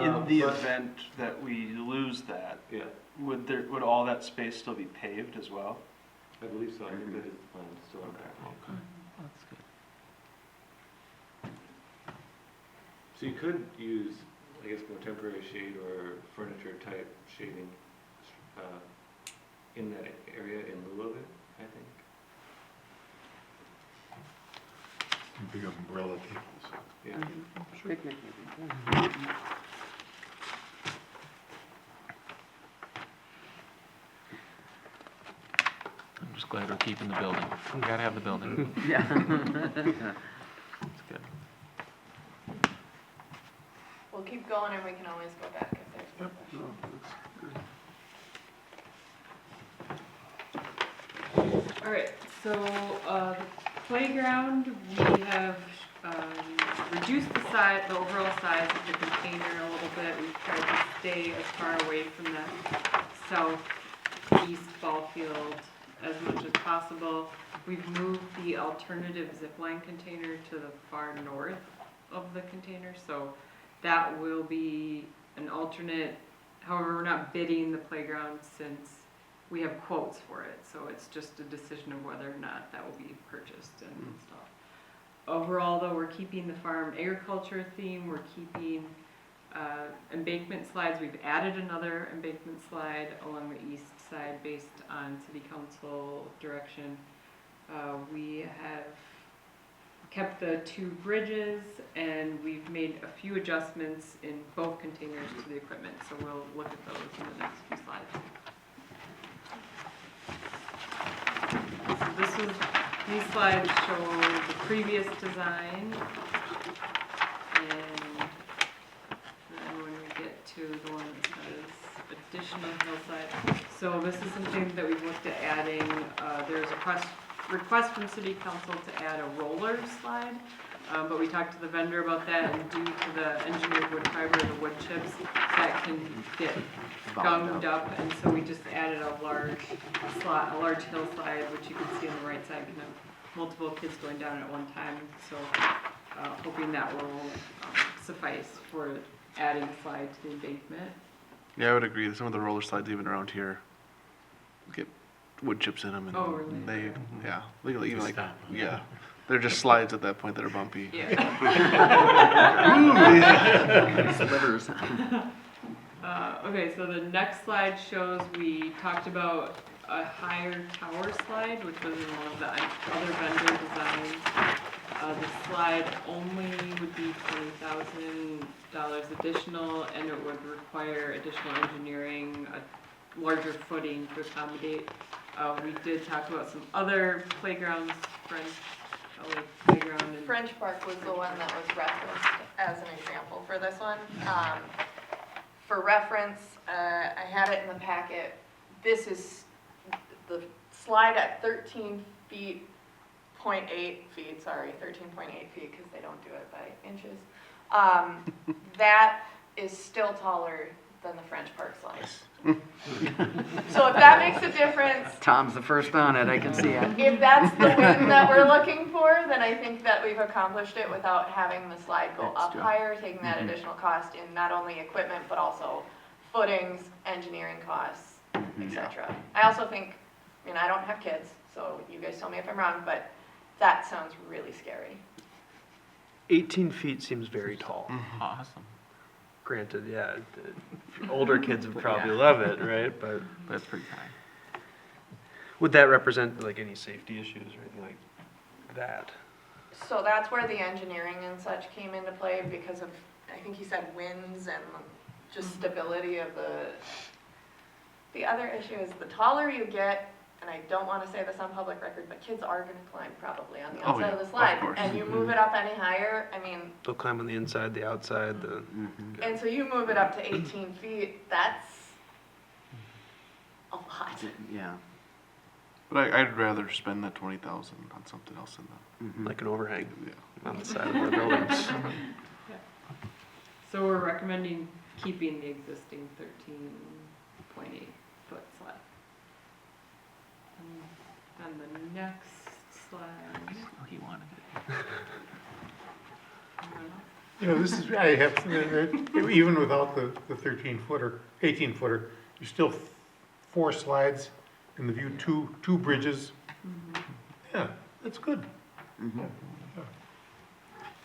In the But- event that we lose that, Yeah, would all that space still be paved as well? I believe so, I think that is the plan, still on that. Okay, that's good. So you could use, I guess, more temporary shade or furniture type shading in that area in lieu of it, I think. Some big umbrella tables. Yeah. Picnic. I'm just glad we're keeping the building. We gotta have the building. Yeah. That's good. We'll keep going and we can always go back if there's more questions. All right, so the playground, we have reduced the size, the overall size of the container a little bit. We've tried to stay as far away from the southeast ball field as much as possible. We've moved the alternative zipline container to the far north of the containers, so that will be an alternate. However, we're not bidding the playground since we have quotes for it, so it's just a decision of whether or not that will be purchased and installed. Overall, though, we're keeping the farm agriculture theme, we're keeping embankment slides. We've added another embankment slide along the east side based on city council direction. We have kept the 2 bridges, and we've made a few adjustments in both containers to the equipment, so we'll look at those in the next few slides. So these slides show the previous design, and then when we get to the one that says additional hillside. So this is something that we've looked at adding. There's a request from city council to add a roller slide, but we talked to the vendor about that, and due to the engineered wood fiber, the wood chips, that can get gunged up, and so we just added a large hillside, which you can see on the right side, can have multiple kids going down at one time, so hoping that will suffice for adding a slide to the embankment. Yeah, I would agree. Some of the roller slides even around here get wood chips in them, and Oh, really? they, yeah, legally even like, yeah, they're just slides at that point that are bumpy. Yeah. Slippers. Okay, so the next slide shows we talked about a higher tower slide, which was in one of the other vendor designs. The slide only would be $20,000 additional, and it would require additional engineering, a larger footing to accommodate. We did talk about some other playgrounds, French playground. And French Park was the one that was referenced as an example for this one. For reference, I had it in the packet. This is the slide at 13 feet, 0.8 feet, sorry, 13.8 feet, because they don't do it by inches. That is still taller than the French Park slide. So if that makes a difference, Tom's the first on it, I can see it. if that's the win that we're looking for, then I think that we've accomplished it without having the slide go up Extra. higher, taking that additional cost in not only equipment, but also footings, engineering costs, etc. I also think, I mean, I don't have kids, so you guys tell me if I'm wrong, but that sounds really scary. 18 feet seems very tall. Awesome. Granted, yeah, older kids would probably love it, right? But That's pretty high. would that represent like any safety issues or anything like that? So that's where the engineering and such came into play because of, I think he said winds and just stability of the other issue is the taller you get, and I don't want to say this on public record, but kids are going to climb probably on the Oh, outside yeah, of the of slide. course. And you move it up any higher, I mean, They'll climb on the inside, the outside, the. and so you move it up to 18 feet, that's a lot. Yeah. But I'd rather spend that 20,000 on something else than Like an overhang that. on the side of our buildings. so we're recommending keeping the existing 13.8 foot slab. And then the next slide. Oh, he wanted it. You know, this is, I have, even without the 13-footer, 18-footer, you still 4 slides in the view, two bridges. Yeah, that's good.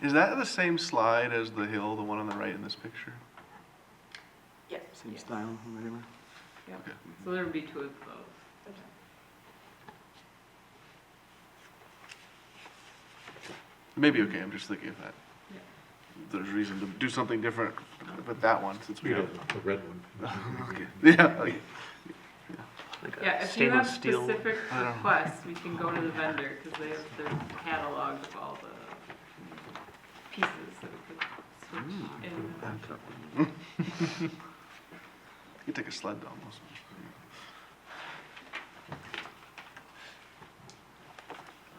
Is that the same slide as the hill, the one on the right in this picture? Yes. Same style or whatever. Yeah, Okay. so there would be 2 of those. Maybe okay, I'm just thinking if that, Yeah. there's reason to do something different with that one, since we have. The red one. Okay. Yeah, like, Like a Yeah, if you have stainless steel. specific I don't know. requests, we can go to the vendor, because they have their catalog of all the pieces that we could switch in. you take a sled down most.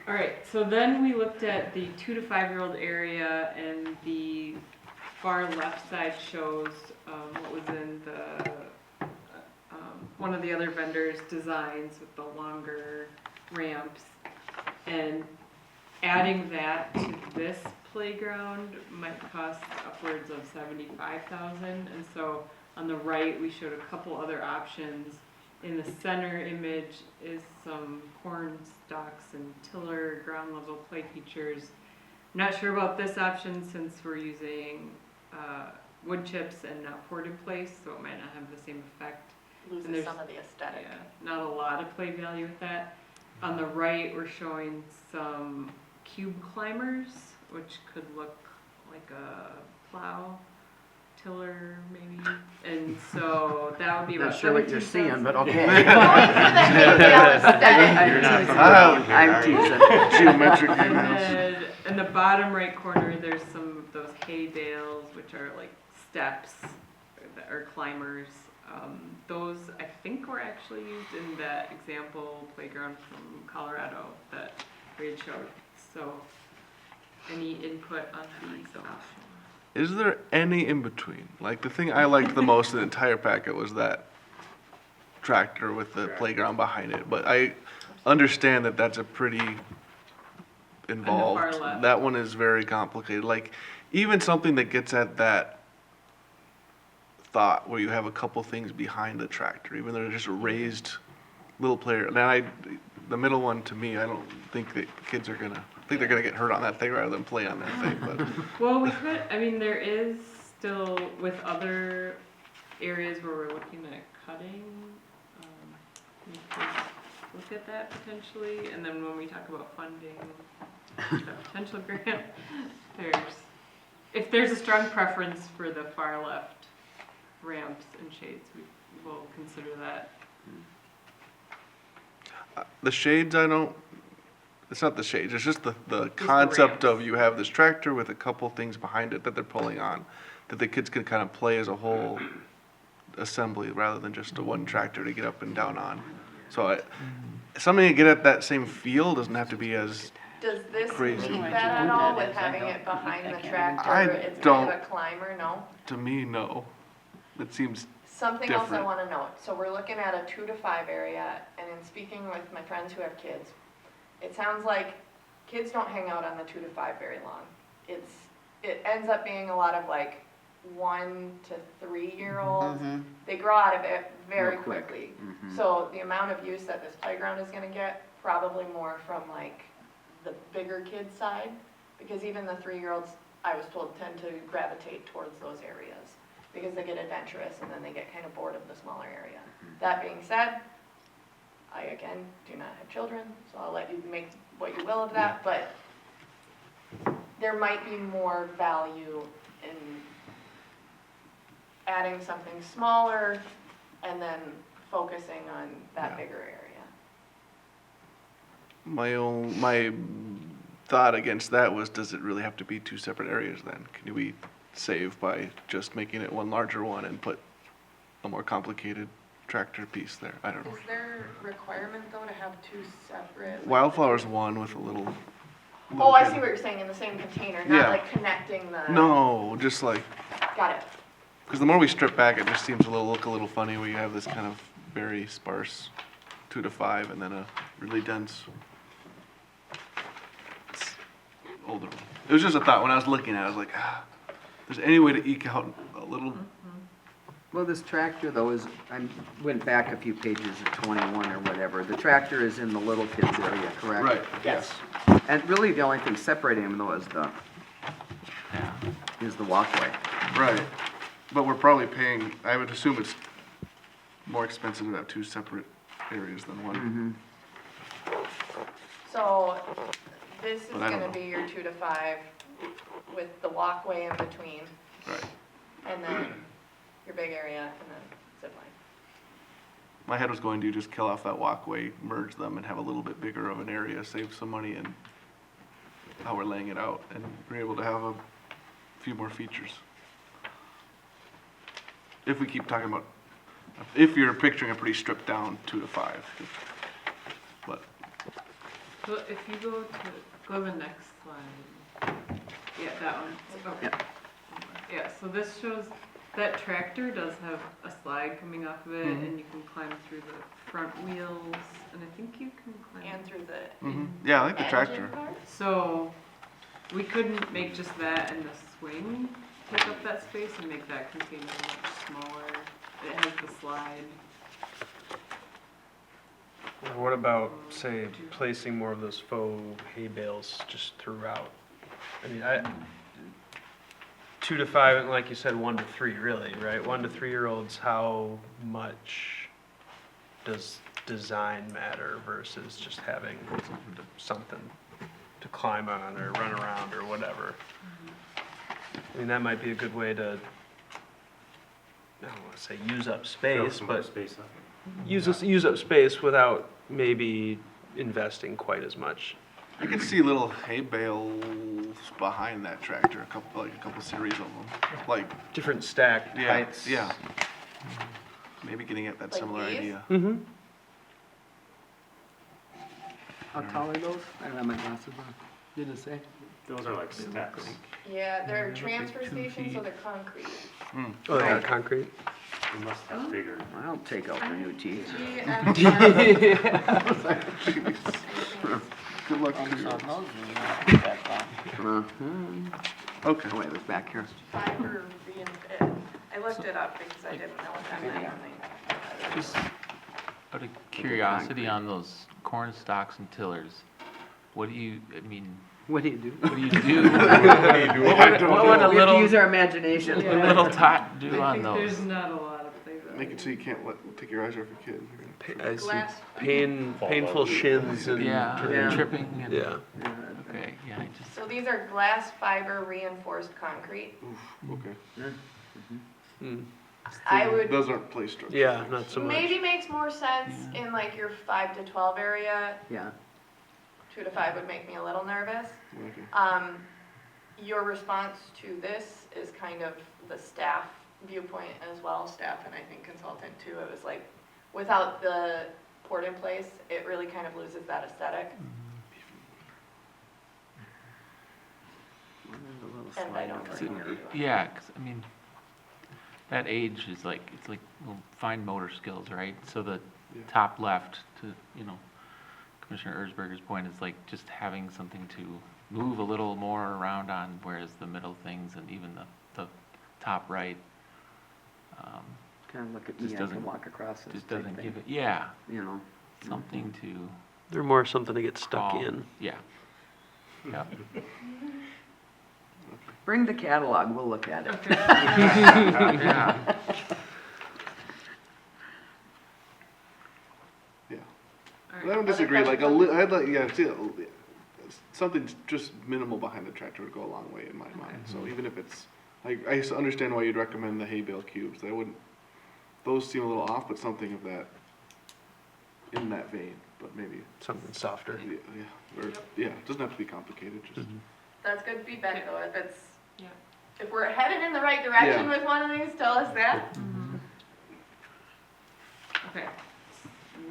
All right, so then we looked at the 2 to 5-year-old area, and the far left side shows what was in the one of the other vendors' designs with the longer ramps, and adding that to this playground might cost upwards of 75,000, and so on the right, we showed a couple other options. In the center image is some corn stalks and tiller ground level play features. I'm not sure about this option since we're using wood chips and not poured in place, so it might not have the same effect. Loses there's- some of the aesthetic. Yeah, not a lot of play value with that. On the right, we're showing some cube climbers, which could look like a plow, tiller maybe. And so that would be about Not sure what you're seeing, but okay. Going for that Mayfield aesthetic. I'm teasing. Geometric And emails. then in the bottom right corner, there's some of those hay bales, which are like steps that are climbers. Those I think were actually used in that example playground from Colorado that we had showed. So any input on these options? Is there any in between? Like the thing I liked the most in the entire packet was that tractor with the playground behind it. But I understand that that's a pretty involved. left. That one is very complicated. Like even something that gets at that thought where you have a couple things behind the tractor, even though they're just a raised little player. Now the middle one to me, I don't think that kids are gonna. I think they're gonna get hurt on that thing rather than play on that thing. But Well, we could, I mean, there is still, with other areas where we're looking at cutting, we could look at that potentially, and then when we talk about funding, the potential grant, if there's a strong preference for the far left ramps and shades, we will consider that. the shades, it's not the shades, it's just the the concept ramps. of you have this tractor with a couple things behind it that they're pulling on, that the kids can kind of play as a whole assembly rather than just a one tractor to get up and down on. So something to get at that same feel doesn't have to be as, Does this Crazy. meet No idea that at what all that with is. I having don't- it behind I the can't tractor? I It's kind don't- of a climber, no? to me, no. It seems, Something else I Different. want to note. So we're looking at a 2 to 5 area, and in speaking with my friends who have kids, it sounds like kids don't hang out on the 2 to 5 very long. It ends up being a lot of like 1 to 3-year-olds. Mhm. They grow out of it very Real quick. quickly. Mhm. So the amount of use that this playground is going to get, probably more from like the bigger kid side, because even the 3-year-olds, I was told, tend to gravitate towards those areas because they get adventurous and then they get kind of bored of the smaller area. That being said, I again do not have children, so I'll let you make what you will of that, but there might be more value in adding something smaller and then focusing on that Yeah. bigger area. my thought against that was, does it really have to be two separate areas then? Can we save by just making it one larger one and put a more complicated tractor piece there? I don't know. Is there requirement though to have 2 separate? Wildflower's one with a little. Oh, I see what you're saying, in the same container, Yeah. not like connecting the. No, just like, Got it. because the more we strip back, it just seems look a little funny where you have this kind of very sparse 2 to 5 and then a really dense older one. It was just a thought when I was looking at it, I was like, if there's any way to eke out a little, Well, this tractor though is, I went back a few pages of 21 or whatever. The tractor is in the little kids area, correct? right, Yes. And really the only thing separating them though is the walkway. right. But we're probably paying, I would assume it's more expensive to have two separate areas than one. So this is But I don't gonna know. be your 2 to 5 with the walkway in between, Right. and then your big area, and then zip line. My head was going to just kill off that walkway, merge them, and have a little bit bigger of an area, save some money in how we're laying it out, and we're able to have a few more features. If we keep talking about, if you're picturing a pretty stripped down 2 to 5. But, So if you go to the next slide. Yeah, that one. Okay. Yeah, so this shows, that tractor does have a slide coming off of it, and you can climb through the front wheels, and I think you can climb. And through the yeah, I like the engine tractor. part? So, We couldn't make just that and the swing take up that space and make that container much smaller. It has the slide. What about, say, placing more of those faux hay bales just throughout? I mean, 2 to 5, and like you said, 1 to 3, really, right? 1 to 3-year-olds, how much does design matter versus just having something to climb on or run around or whatever? I mean, that might be a good way to, I don't want to say use up Fill space, some more but space up. use up space without maybe investing quite as much. I could see little hay bales behind that tractor, a couple series of them, like, Different stack yeah, heights. yeah. Maybe getting at that Like similar these? idea. Mm-hmm. How tall are those? I don't have my glasses on. Did it say? Those are like steps. Yeah, they're They look like transfer 2 stations, so feet. they're concrete. Oh, they got concrete? They must have bigger. I'll take out my new teeth. Good luck On to you. some houses, you know, back on. Okay. Oh, wait, it was back here. Fiber I looked it up because I didn't know what that meant. Just out of curiosity on those corn stalks and tillers, what do you, I mean, What do you do? what do you do? What would a We have to little, use our imagination. a little tot do I on think those? there's not a lot of things. Make it so you can't take your eyes off your kid. I see Glass. painful shins and. Yeah, Yeah. tripping and. Yeah. Okay, yeah, I just, So these are glass fiber reinforced concrete. Okay. Mm. I would, Those aren't play structures. Yeah, not so much. maybe makes more sense in like your 5 to 12 area. Yeah. 2 to 5 would make me a little nervous. Okay. Your response to this is kind of the staff viewpoint as well, staff and I think consultant too. It was like, without the port in place, it really kind of loses that aesthetic. And I don't really want to do it. yeah, 'cause, I mean, that age is like, it's like little fine motor skills, right? So the Yeah. top left, to, you know, Commissioner Erzberger's point is like just having something to move a little more around on, whereas the middle things and even the top right, Kind of look at Just me, I can doesn't- walk across this just type doesn't thing, give it, yeah, you know. something to They're more something to get stuck call. in. Yeah. Yeah. Bring the catalog, we'll look at it. Okay. Yeah. Yeah. All I right. don't disagree, like, I'd like, yeah, see, something just minimal behind the tractor would go a long way in my mind. So even if it's, like, I understand why you'd recommend the hay bale cubes. I wouldn't, those seem a little off, but something of that, in that vein, but maybe, Something softer. yeah, or, yeah, it doesn't have to be complicated, just. That's good feedback though, if it's, Yeah. if we're headed in the right direction Yeah. with one of these, tell us that. Okay,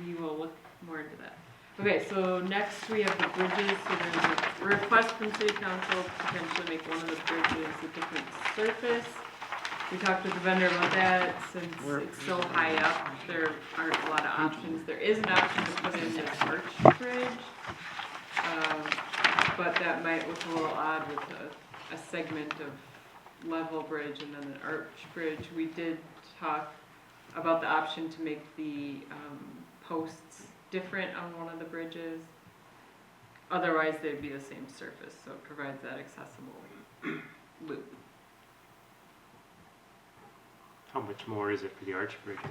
we will look more into that. Okay, so next we have the bridges, so there's a request from city council to potentially make one of the bridges a different surface. We talked with the vendor about that, since it's so high up, there aren't a lot of options. There is an option to put in this arch bridge, but that might look a little odd with a segment of level bridge and then an arch bridge. We did talk about the option to make the posts different on one of the bridges. Otherwise, they'd be the same surface, so it provides that accessible loop. How much more is it for the arch bridges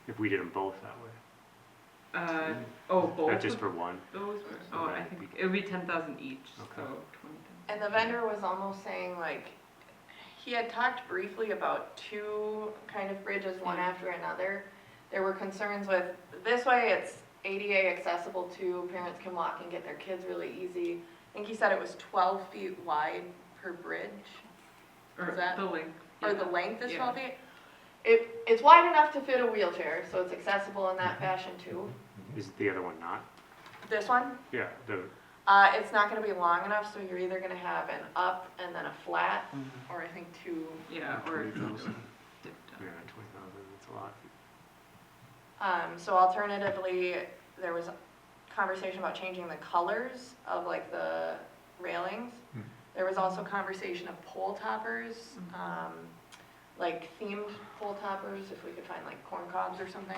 if we did them both that way? Both Not just of for one? those were, oh, I think it would be 10,000 each, so Okay. 20,000. And the vendor was almost saying like, he had talked briefly about 2 kind of bridges, one after another. There were concerns with, this way it's ADA accessible too, parents can walk and get their kids really easy. I think he said it was 12 feet wide per bridge, Or Is that- the length. or yeah. the length is Yeah. 12 feet. It's wide enough to fit a wheelchair, so it's accessible in that fashion too. Is the other one not? This one, Yeah, it's not gonna be long enough, so you're either gonna have an up and then a flat, or I think 2. Yeah, or it goes yeah, dipped up. 20,000, that's a lot. So alternatively, there was conversation about changing the colors of like the railings. There was also conversation of pole toppers, like themed pole toppers, if we could find like corn cobs or something.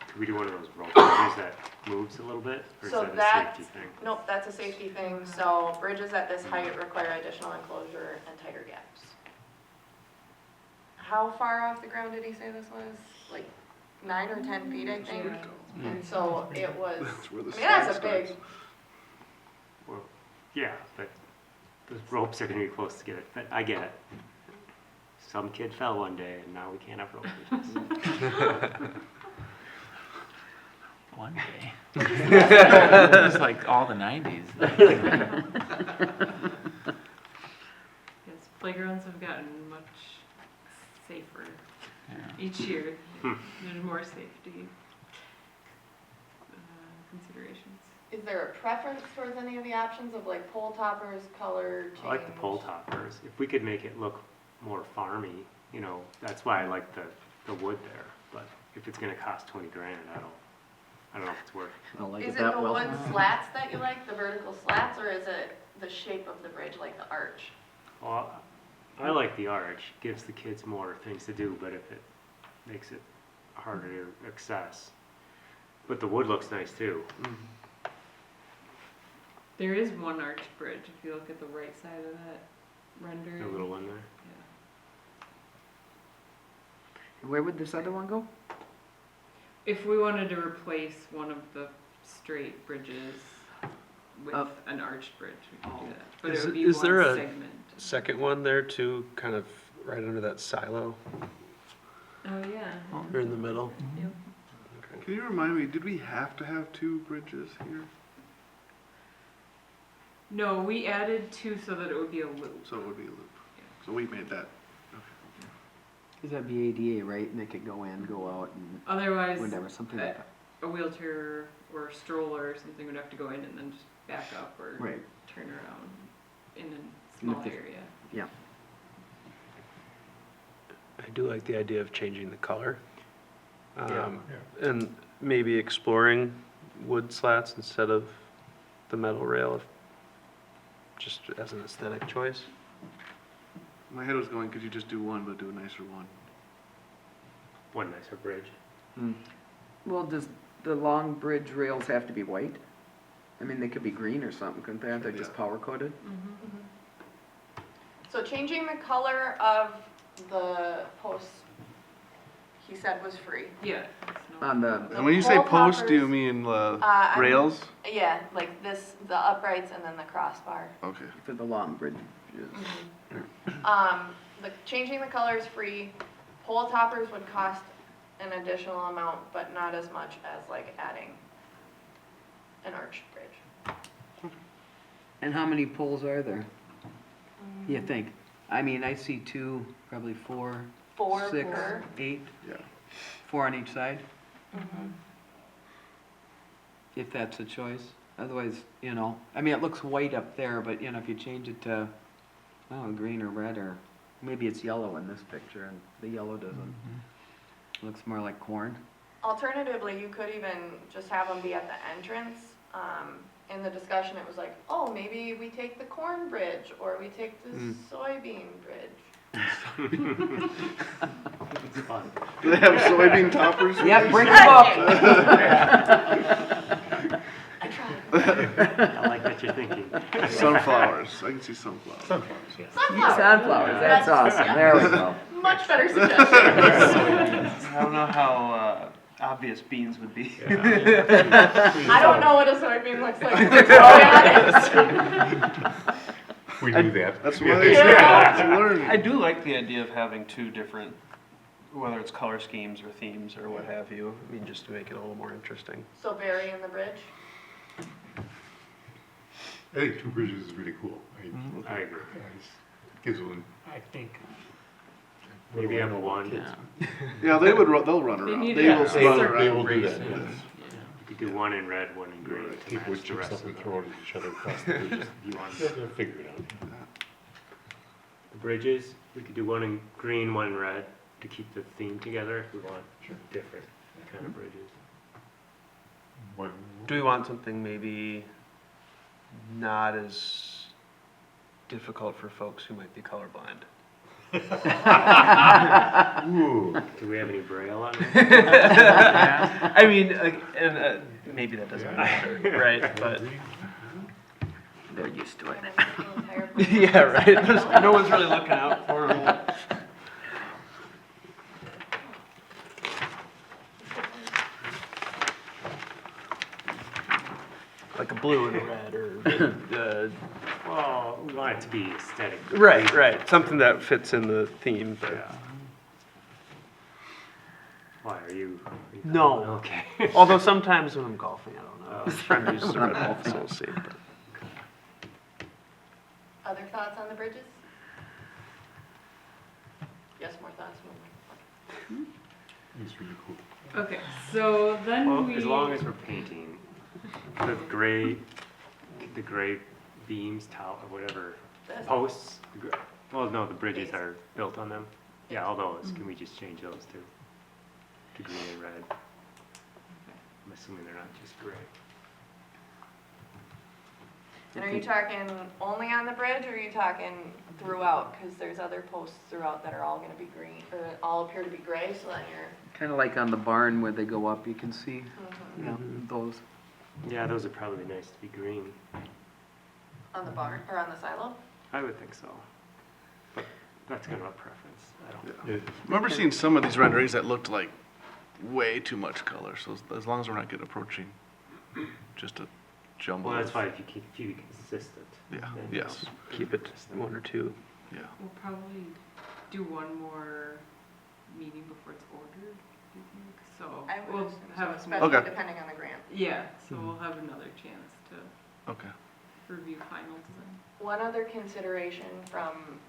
Could we do one of those rope bridges that moves a little bit, or is So that a that's, safety thing? nope, that's a safety thing, so bridges at this height require additional enclosure and tighter gaps. How far off the ground did he say this was? Like 9 or 10 feet, I think? And so it was, That's where the I mean, that's a slide big, Well, yeah, but the ropes are gonna be close to get it, but I get it. Some kid fell one day and now we can't have rope bridges. One day. It's like all the 90s. Yes, playgrounds have gotten much safer Yeah. each year. Hmm. There's more safety considerations. is there a preference towards any of the options of like pole toppers, color change? I like the pole toppers. If we could make it look more farmy, you know, that's why I like the wood there. But if it's gonna cost 20 grand, I don't know if it's worth it. I don't like Is it it that the well. wood slats that you like, the vertical slats, or is it the shape of the bridge, like the arch? Well, I like the arch, gives the kids more things to do, but if it makes it harder to access. But the wood looks nice too. There is one arched bridge, if you look at the right side of that rendering. The little one there. Yeah. Where would this other one go? If we wanted to replace one of the straight bridges with Oh. an arched bridge, we could do that. But Is it would be is one there a segment. second one there too, kind of right under that silo Oh, yeah. or in the middle? Yep. Can you remind me, did we have to have 2 bridges here? No, we added 2 so that it would be a loop. So it would be a loop. So we made that. Cause that'd be ADA, right? And they could go in, go out and Otherwise, whatever, something like that. a wheelchair or a stroller or something would have to go in and then just back up or Right. turn around in a small if- area. Yeah. I do like the idea of changing the color. Yeah. And maybe exploring wood slats instead of the metal rail, just as an aesthetic choice. My head was going, could you just do one, but do a nicer one? One nicer bridge. Well, does the long bridge rails have to be white? I mean, they could be green or something, couldn't they? Aren't they just Yeah. powder coated? So changing the color of the posts, he said was free. Yeah. On the, And when you say pole post, do you toppers, mean I'm- rails? Yeah, like this, the uprights and then the crossbar. Okay. for the long bridges. Changing the color is free. Pole toppers would cost an additional amount, but not as much as like adding an arched bridge. And how many poles are there, you think? I mean, I see 2, probably 4, 4 6, per. 8, Yeah. 4 on each side, Mhm. if that's a choice. Otherwise, you know, I mean, it looks white up there, but you know, if you change it to, oh, green or red, or maybe it's yellow in this picture and the yellow doesn't. Looks more like corn. Alternatively, you could even just have them be at the entrance. In the discussion, it was like, oh, maybe we take the corn bridge or we take the soybean bridge. It's fun. Do they have soybean toppers? Yeah, bring them up. I tried. I like what you're thinking. Sunflowers. I can see sunflowers. Sunflowers, yeah. Sunflowers, that's awesome, there we go. Much better suggestion. I don't know how obvious beans would be. I don't know what a soybean looks like, to be totally honest. We knew that. That's why they say it's learning. I do like the idea of having 2 different, whether it's color schemes or themes or what have you. I mean, just to make it a little more interesting. So bury in the bridge. I think 2 bridges is really cool. I agree. It gives them. I think maybe have one. Yeah. Yeah, they'll run They around. need They a will circle. run They around. will do that. Yeah. yes. You could do one in red, one in green. to Take match wood the chips rest up of and them. throw it at each other across the bridges. You want They'll figure it out. the bridges, we could do one in green, one in red to keep the theme together if we want different kind of bridges. One- Do we want something maybe not as difficult for folks who might be colorblind. Ooh, do we have any braille on it? I mean, and maybe that doesn't matter, right? But They're used to it. And then the entire board yeah, right. is- No one's really looking out for them. Like a blue and a red, or Well, we want it to be aesthetic. right. Something that fits in the theme. But Yeah. Why, are you? No. Okay. although sometimes when I'm golfing, I don't know. Oh. Friend uses red, so we'll see. But. Other thoughts on the bridges? Yes, more thoughts? It's really cool. Okay, so then Well, we. as long as we're painting, the gray beams, or whatever, This. posts, well, no, the bridges are built on them. Yeah, all those, can we just change those to green and red? I'm assuming they're not just gray. And are you talking only on the bridge, or are you talking throughout? Because there's other posts throughout that are all gonna be green, or all appear to be gray, so then you're. Kind of like on the barn where they go up, you can see, you know, those. Yeah, those would probably be nice to be green. On the barn, or on the silo? I would think so. But that's kind of a preference, I don't know. I remember seeing some of these renderings that looked like way too much color, so as long as we're not getting approaching just a jumble. Well, that's of- why if you keep it consistent. Yeah, then, yes, Keep it one or two. yeah. We'll probably do one more meeting before it's ordered, do you think? So I would we'll assume so, have a especially Okay. depending on the grant. yeah, so we'll have another chance to Okay. review final design. One other consideration from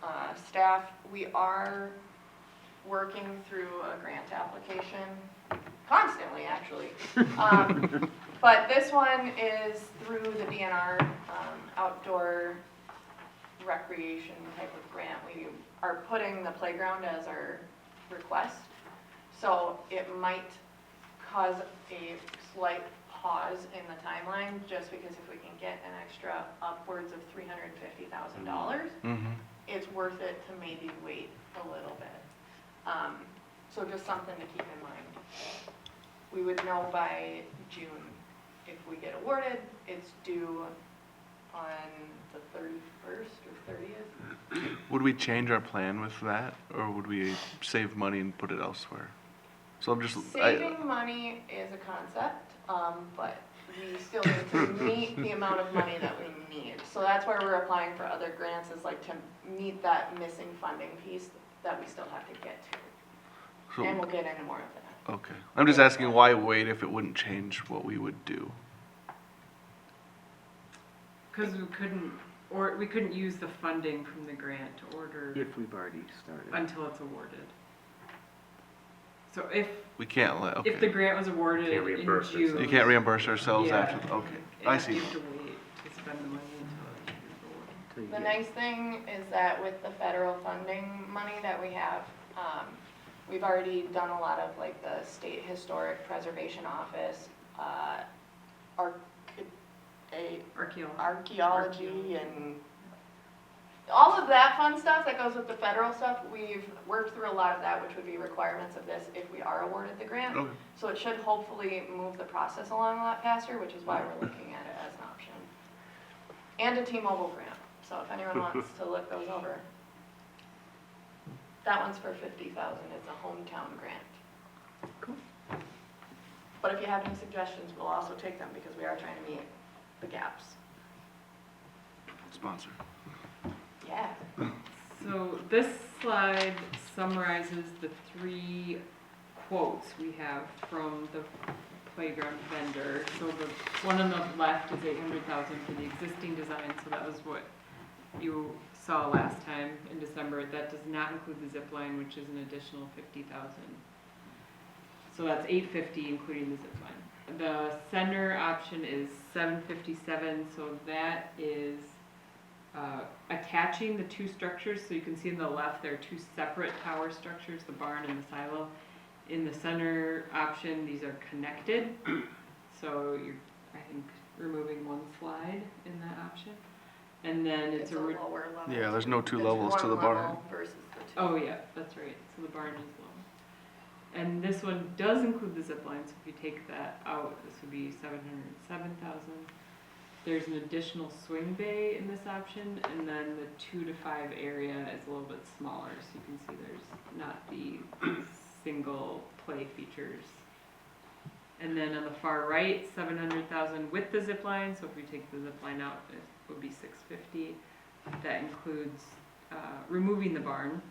staff, we are working through a grant application, constantly, actually. But this one is through the DNR outdoor recreation type of grant. We are putting the playground as our request. So it might cause a slight pause in the timeline, just because if we can get an extra upwards of $350,000, Mm-hmm. it's worth it to maybe wait a little bit. So just something to keep in mind. We would know by June if we get awarded. It's due on the 31st or 30th. Would we change our plan with that, or would we save money and put it elsewhere? So I'm just, Saving money is a concept, but we still need to meet the amount of money that we need. So that's why we're applying for other grants, is like to meet that missing funding piece that we still have to get to. so, And we'll get into more of that. okay. I'm just asking why wait if it wouldn't change what we would do? Because we couldn't use the funding from the grant to order If we've already started. until it's awarded. So if We can't let, okay. the grant was awarded Can't in reimburse June. ourselves. You can't reimburse ourselves Yeah. after, okay, I see. You have to wait to spend the money until it's awarded. Till you The get- nice thing is that with the federal funding money that we have, we've already done a lot of like the State Historic Preservation Office, archaeology and all of that fun stuff that goes with the federal stuff. We've worked through a lot of that, which would be requirements of this if we are awarded the grant. Okay. So it should hopefully move the process along a lot faster, which is why we're looking at it as an option. And a T-Mobile grant, so if anyone wants to look those over. That one's for $50,000, it's a hometown grant. Cool. But if you have any suggestions, we'll also take them, because we are trying to meet the gaps. Sponsor. Yeah. So this slide summarizes the 3 quotes we have from the playground vendor. So the one on the left is 800,000 for the existing design, so that was what you saw last time in December. That does not include the zip line, which is an additional 50,000. So that's 850, including the zip line. The center option is 757, so that is attaching the 2 structures. So you can see on the left there are 2 separate tower structures, the barn and the silo. In the center option, these are connected. So you're, I think, removing 1 slide in that option. And then It's a lower level. Yeah, there's no two It's levels to one the barn. level versus the two. Oh, yeah, that's right, so the barn is low. And this one does include the zip line, so if you take that out, this would be 707,000. There's an additional swing bay in this option, and then the 2 to 5 area is a little bit smaller, so you can see there's not the single play features. And then on the far right, 700,000 with the zip line, so if we take the zip line out, it would be 650. That includes removing the barn.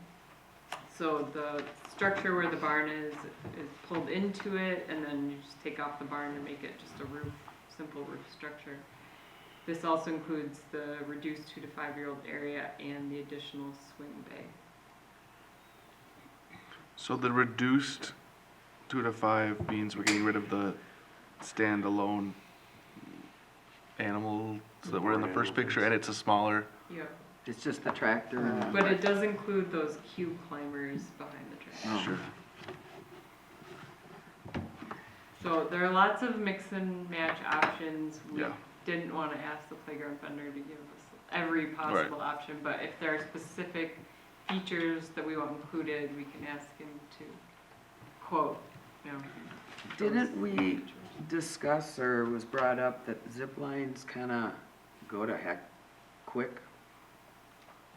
So the structure where the barn is pulled into it, and then you just take off the barn to make it just a roof, simple roof structure. This also includes the reduced 2 to 5 year old area and the additional swing bay. So the reduced 2 to 5 means we're getting rid of the standalone animals that were in the first picture, and it's a smaller. Yeah. It's just the tractor and. But it does include those cube climbers behind the tractor. Oh. Sure. So there are lots of mix and match options. We Yeah. didn't want to ask the playground vendor to give us every possible option, but if there are specific features that we want included, we can ask him to quote, you know. Didn't those we features. discuss, or was brought up, that zip lines kinda go to heck quick?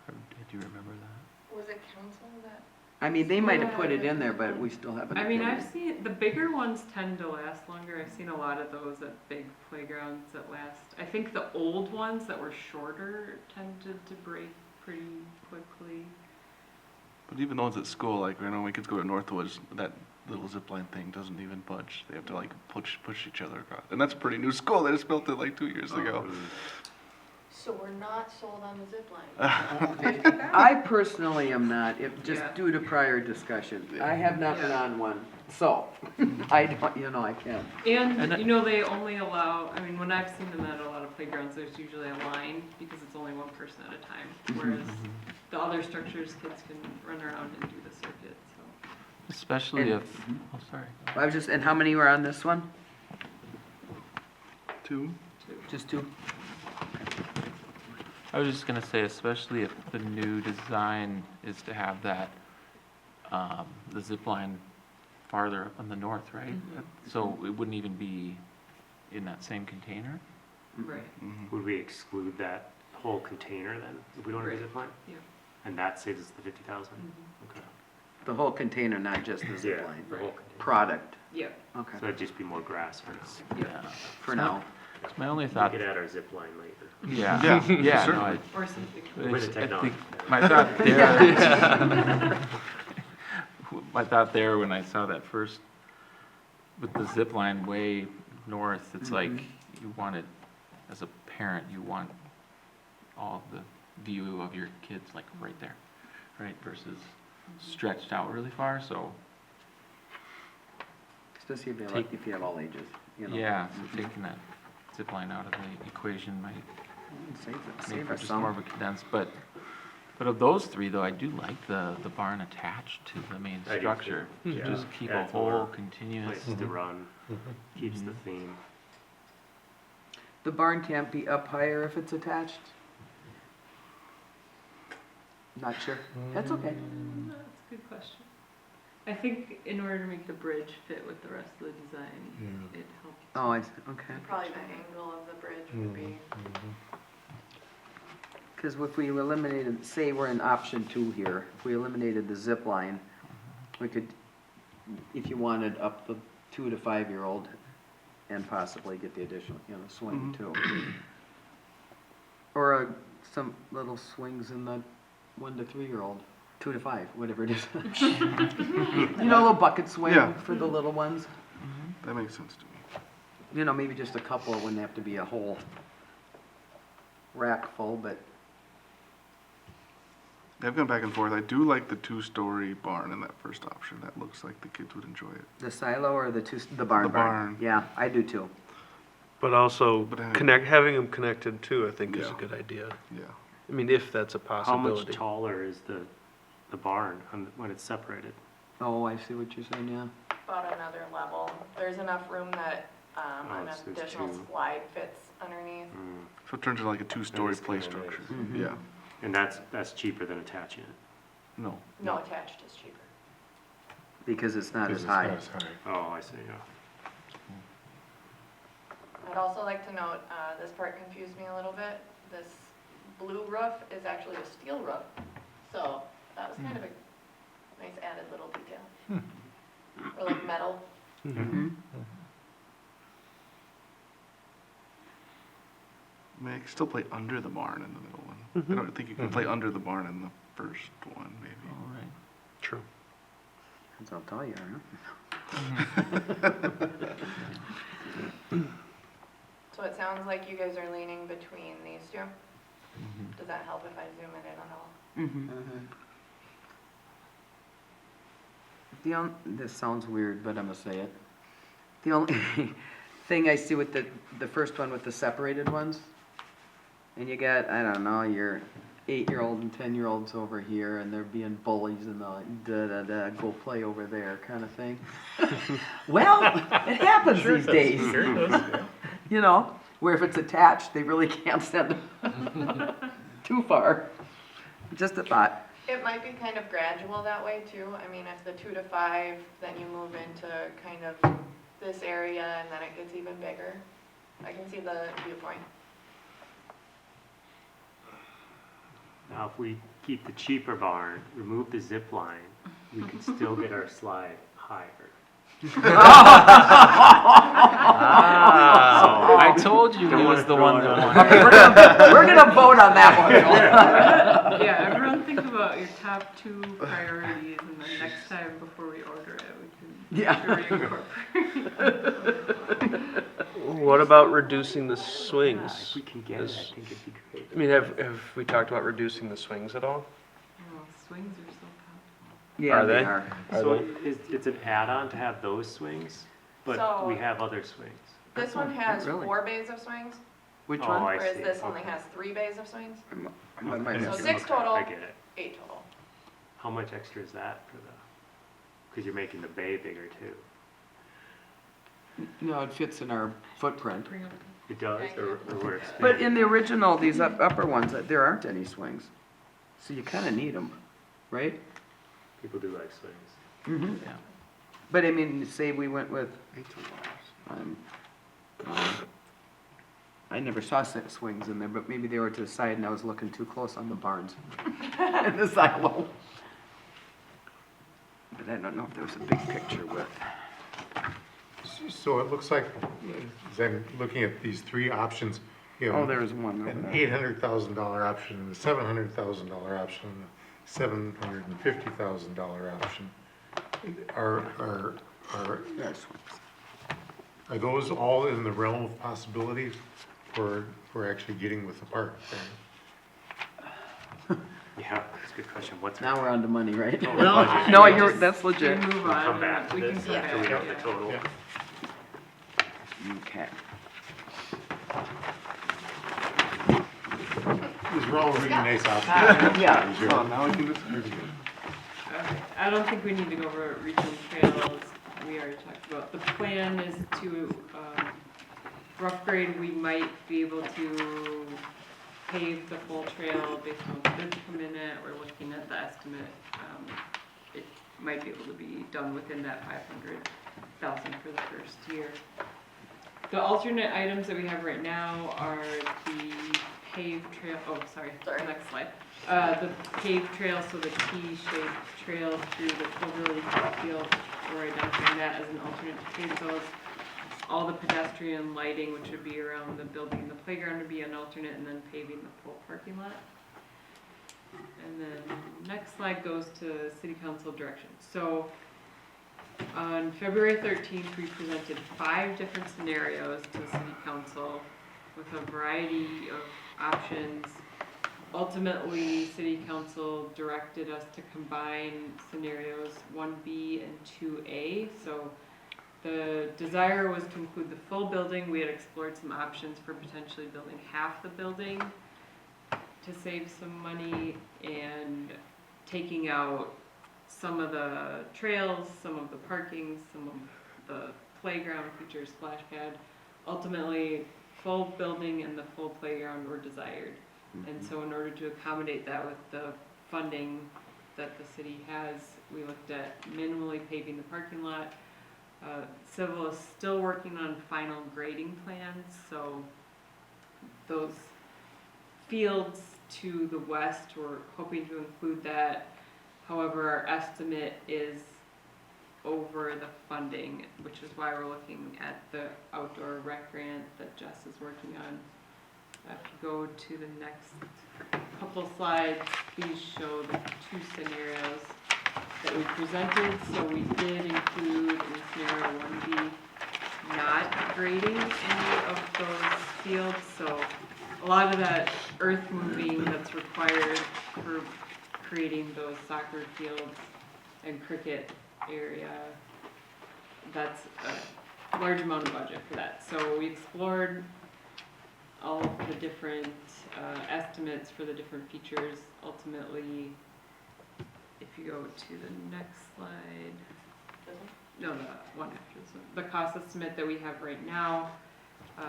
Did you remember that? Was it council that? I mean, they might have put it in there, but we still haven't. I mean, I've seen, the bigger ones tend to last longer. I've seen a lot of those at big playgrounds that last. I think the old ones that were shorter tended to break pretty quickly. But even the ones at school, like I know my kids go to Northwoods, that little zip line thing doesn't even budge. They have to like push each other across. And that's a pretty new school. They just built it like 2 years ago. So we're not sold on the zip line. I personally am not, if, just Yeah. due to prior discussion. I have not been on one, so, I don't, I can't. And, you know, they only allow, I mean, when I've seen them at a lot of playgrounds, there's usually a line because it's only one person at a time. Whereas the other structures, kids can run around and do the circuit, so. Especially And- if, oh, sorry. I was just, and how many were on this one? 2. Just two? I was just gonna say, especially if the new design is to have that, the zip line farther up in the north, right? So it wouldn't even be in that same container? Right. Would we exclude that whole container then, if we don't have a Right. zip line? Yeah. And that saves us the 50,000? Okay. The whole container, not just the zip Yeah, line? the whole container. Product, Yeah. okay, So it'd just be more grass for us. Yeah. for now. My only We thought, could add our zip line later. yeah, Yeah, yeah, no, certainly. Or something. With the I technology. think my thought there, my thought there when I saw that first, with the zip line way north, it's like, you want it, as a parent, you want all the view of your kids like right there, right, versus stretched out really far, so, Especially if you have all ages, yeah, so taking that zip line out of the equation might Save make for us just more of some. a condensed, but of those three though, I do like the barn attached to the main I do too. structure. To Yeah. just keep a Adds whole more continuous, Places to run, keeps the Mhm. theme. The barn can't be up higher if it's attached? Not sure, that's okay. That's a good question. I think in order to make the bridge fit with the rest of the design, it helps. Oh, okay. Probably the angle of the bridge would be. Because if we eliminated, say we're in option 2 here, if we eliminated the zip line, we could, if you wanted up the 2 to 5 year old and possibly get the additional, swing too. Or some little swings in the 1 to 3 year old, 2 to 5, whatever it is. A little bucket swing Yeah. for the little ones. That makes sense to me. Maybe just a couple, it wouldn't have to be a whole rack full, but I've gone back and forth. I do like the 2-story barn in that first option. That looks like the kids would enjoy it. the silo or the barn? The barn. Yeah, I do too. But also But having- having them connected too, I think is a Yeah. good idea. Yeah. I mean, if that's a How much possibility. taller is the barn when it's separated? Oh, I see what you're saying, yeah. About another level. There's enough room that and Oh, so it's additional two. slide fits underneath. Mm. So it turns into like a two-story That is play kinda nice. structure. Mhm. Yeah. And that's cheaper than attaching it? No. No, attached is cheaper. Because it's not Because as it's high. not as high. Oh, I see, yeah. I'd also like to note, this part confused me a little bit. This blue roof is actually a steel roof. So that was kind of a nice added little detail. Or like metal. Mm-hmm. I mean, I can still play under the barn in the middle one. I don't think you can play under the barn in the first one, maybe. All right. True. That's how tall you are, So it sounds like you guys are leaning between these two. Does that help if I zoom it in at all? huh? This sounds weird, but I'm gonna say it. The only thing I see with the first one with the separated ones, and you got, I don't know, your 8-year-old and 10-year-olds over here, and they're being bullies and the go play over there kind of thing. Well, it happens these days. You know, where if it's attached, they really can't send them too far. Just a thought. It might be kind of gradual that way too. I mean, if the 2 to 5, then you move into kind of this area and then it gets even bigger. I can see the viewpoint. Now, if we keep the cheaper barn, remove the zip line, we can still get our slide higher. I told you he was the one that wanted. Okay, we're gonna vote on that one. Yeah, everyone think about your top 2 priorities, and then next time before we order it, we can Yeah. make sure we incorporate. What about reducing the Yeah, swings? if we can get it, Is- I think it'd be great. I mean, have we talked about reducing the swings at all? Oh, swings are so popular. Yeah, Are they they? are. So it's an add-on to have those swings, but So- we have other swings. This one has Really? 4 bays of swings, Which Oh, one? I whereas see. this only Okay. has 3 bays of swings. I might So miss it. 6 total. I get it. 8 total. How much extra is that for the, because you're making the bay bigger too? No, it fits in our footprint. Bring up- It does, or we're But expanding? in the original, these upper ones, there aren't any swings. So you kinda need them, right? People do like swings. Mm-hmm. Yeah. But I mean, say we went with, I never saw swings in there, but maybe they were to the side and I was looking too close on the barns in the silo. But I don't know if there was a big picture with. So it looks like, as I'm looking at these 3 options, you Oh, know, there was one over an there. $800,000 option, and a $700,000 option, and a $750,000 option. Are There's swings. are those all in the realm of possibilities for actually getting with the park? Yeah, that's a good question. What's Now we're on to money, right? Oh, the budget. No, Yeah, you're, just- that's We legit. move We'll on. come back to We can this come after we know back, the yeah. total. Yeah. Okay. These are all really nice options. Yeah. Sure. now we can just. Okay, I don't think we need to go over regional trails, we already talked about. The plan is to, rough grade, we might be able to pave the full trail based on the bids come in it, we're looking at the estimate. It might be able to be done within that 500,000 for the first year. The alternate items that we have right now are the paved trail, Sorry. next slide. The paved trail, so the T-shaped trail through the Cloverleaf field, we're identifying that as an alternate to pave those. All the pedestrian lighting, which would be around the building and the playground, would be an alternate, and then paving the full parking lot. And then next slide goes to city council direction. So on February 13th, we presented 5 different scenarios to city council with a variety of options. Ultimately, city council directed us to combine scenarios 1B and 2A. So the desire was to include the full building. We had explored some options for potentially building half the building to save some money and taking out some of the trails, some of the parking, some of the playground features splash pad. Ultimately, full building and the full playground were desired. And so in order to accommodate that with the funding that the city has, we looked at minimally paving the parking lot. Civil is still working on final grading plans, so those fields to the west, we're hoping to include that. However, our estimate is over the funding, which is why we're looking at the outdoor rec grant that Jess is working on. If you go to the next couple slides, please show the two scenarios that we presented. So we did include in scenario 1B not grading any of those fields. So a lot of that earth moving that's required for creating those soccer fields and cricket area, that's a large amount of budget for that. So we explored all of the different estimates for the different features. Ultimately, if you go to the next slide, no, the one after this one, the cost estimate that we have right now,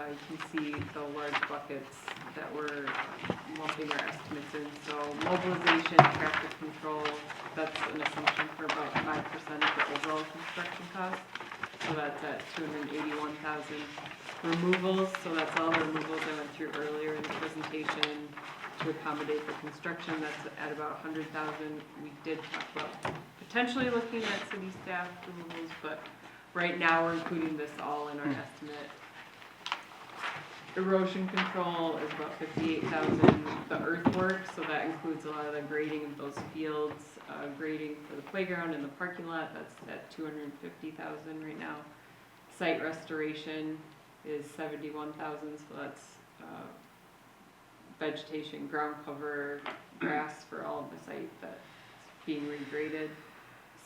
you can see the large buckets that we're lumping our estimates in. So mobilization, traffic control, that's an assumption for about 5% of the overall construction cost. So that's at $281,000. Removals, so that's all the removals I went through earlier in the presentation to accommodate the construction. That's at about $100,000. We did talk about potentially looking at city staff removals, but right now we're including this all in our estimate. Erosion control is about $58,000. The earthwork, so that includes a lot of the grading of those fields, grading for the playground and the parking lot, that's at $250,000 right now. Site restoration is $71,000, so that's vegetation, ground cover, grass for all of the site that's being regraded.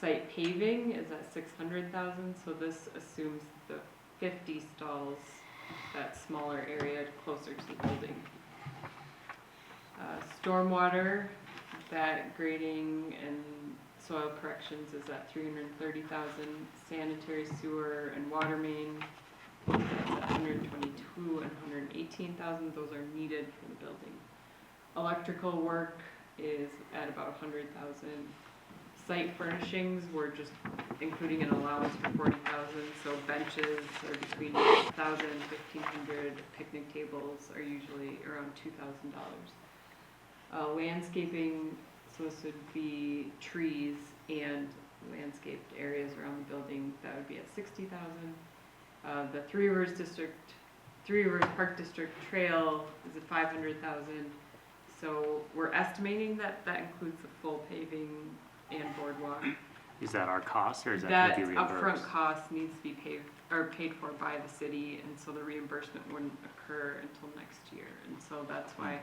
Site paving is at $600,000, so this assumes the 50 stalls, that smaller area closer to the building. Stormwater, that grading and soil corrections is at $330,000. Sanitary sewer and water main, that's at $122,000 and $118,000. Those are needed for the building. Electrical work is at about $100,000. Site furnishings, we're just including an allowance for $40,000. So benches are between $1,000 and $1,500. Picnic tables are usually around $2,000. Landscaping, so this would be trees and landscaped areas around the building. That would be at $60,000. The Three Rivers Park District Trail is at $500,000. So we're estimating that that includes the full paving and boardwalk. Is that our cost or is that going to be That reimbursed? upfront cost needs to be paid for by the city, and so the reimbursement wouldn't occur until next year. And so that's why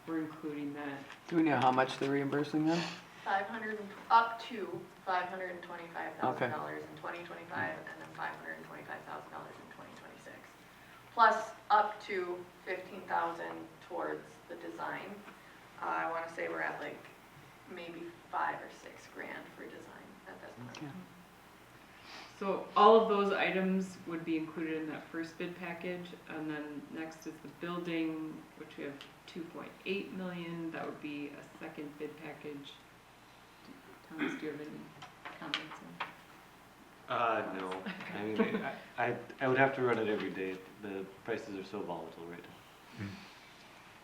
we're including that. Do we know how much they're reimbursing them? Up to $525,000 Okay. in 2025, and then $525,000 in 2026. Plus up to $15,000 towards the design. I want to say we're at like maybe $5 or $6 grand for design at this point. Okay. So all of those items would be included in that first bid package, and then next is the building, which we have 2.8 million. That would be a second bid package. Thomas, do you have any comments on? No, I mean, I would have to run it every day. The prices are so volatile right now.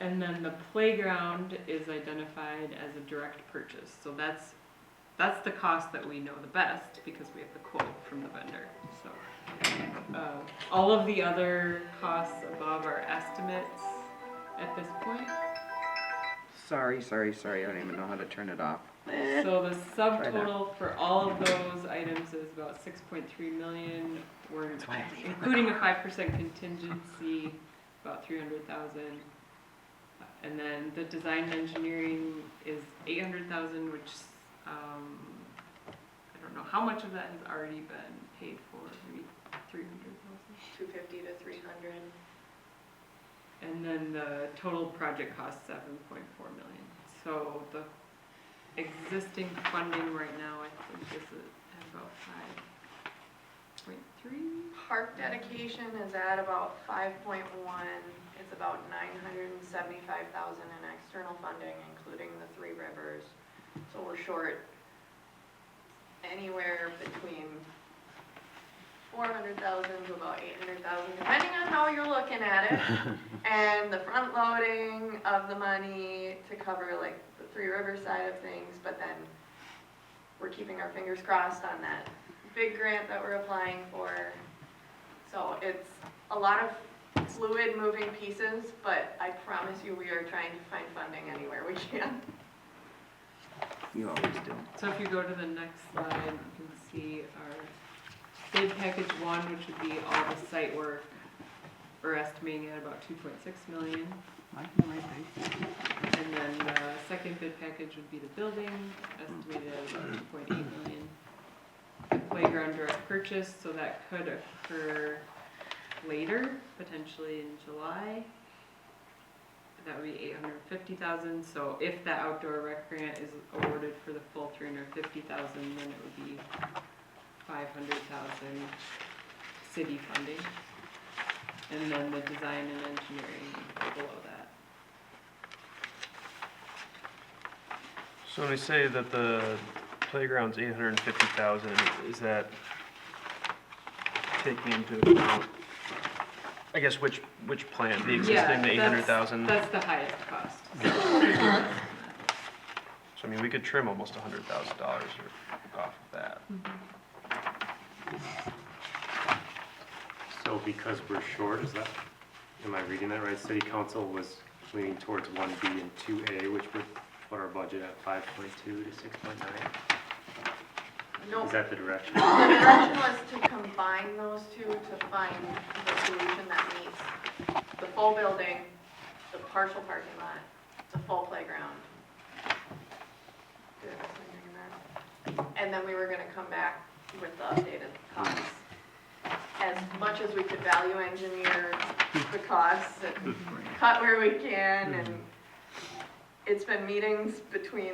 And then the playground is identified as a direct purchase. So that's the cost that we know the best because we have the quote from the vendor. So all of the other costs above are estimates at this point. Sorry, I don't even know how to turn it off. So the subtotal for all of those items is about 6.3 million. We're including a 5% contingency, about 300,000. And then the design and engineering is 800,000, which I don't know how much of that has already been paid for. Maybe 300,000. 250 to 300. And then the total project cost 7.4 million. So the existing funding right now, I think, is at about 5.3. park dedication is at about 5.1. It's about 975,000 in external funding, including the Three Rivers. So we're short anywhere between 400,000 to about 800,000, depending on how you're looking at it. And the front loading of the money to cover like the Three Rivers side of things, but then we're keeping our fingers crossed on that big grant that we're applying for. So it's a lot of fluid moving pieces, but I promise you we are trying to find funding anywhere we can. You always do. So if you go to the next slide, you can see our bid package 1, which would be all the site work. We're estimating at about 2.6 million. And then the second bid package would be the building, estimated at about 2.8 million. The playground direct purchase, so that could occur later, potentially in July. That would be 850,000. So if the outdoor rec grant is awarded for the full 350,000, then it would be 500,000 city funding. And then the design and engineering below that. So when we say that the playground's 850,000, is that taking into account, I guess, which plan, the existing, the 800,000? That's the highest cost. So I mean, we could trim almost $100,000 off of that. So because we're short, is that, am I reading that right? City council was leaning towards 1B and 2A, which would put our budget at 5.2 to 6.9? Nope. Is that the direction? The direction was to combine those two to find the solution that meets the full building, the partial parking lot, the full playground. Did I miss anything in that? And then we were gonna come back with the updated costs. As much as we could value engineer the costs and cut where we can, and it's been meetings between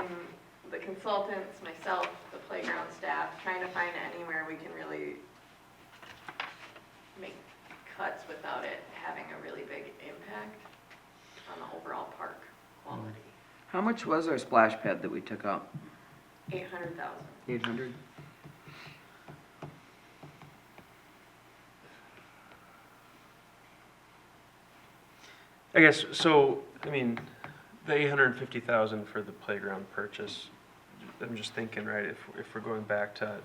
the consultants, myself, the playground staff, trying to find anywhere we can really make cuts without it having a really big impact on the overall park quality. How much was our splash pad that we took out? 800,000. 800? I guess, so, I mean, the 850,000 for the playground purchase, I'm just thinking, right, if we're going back to,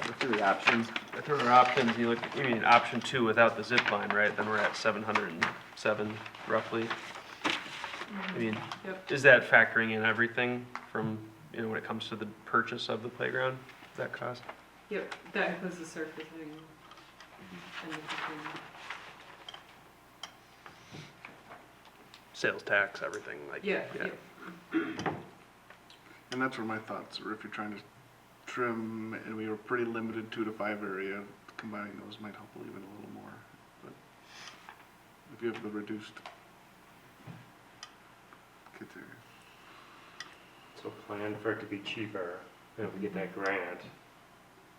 The three options. if there are options, you mean option 2 without the zip line, right, then we're at 707 roughly. I mean, Yep. is that factoring in everything from, when it comes to the purchase of the playground, that cost? Yep, that includes the surfacing and the pavilion. Sales tax, everything, like. Yeah, yep. And that's where my thoughts are, if you're trying to trim, and we were pretty limited 2 to 5 area, combining those might help even a little more. But if you have the reduced kit area. So plan for it to be cheaper, and if we get that grant,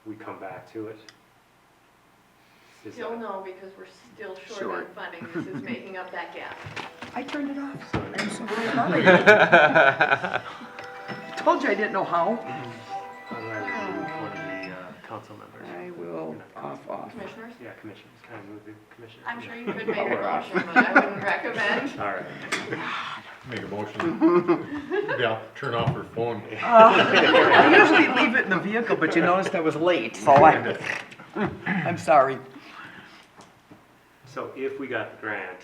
we come back to it? Is Still that- no, because we're still short on funding. This is making up that gap. I turned it off. So I'm so sorry about it. Told you I didn't know how. I'd rather move one of the council members. I will off. Commissioners? Yeah, commissioners, kind of move the commissioners. I'm sure you could make a motion, but I wouldn't recommend. All right. Make a motion. Yeah, turn off her phone. I usually leave it in the vehicle, but you noticed I was late, so I'm sorry. So if we got the grant,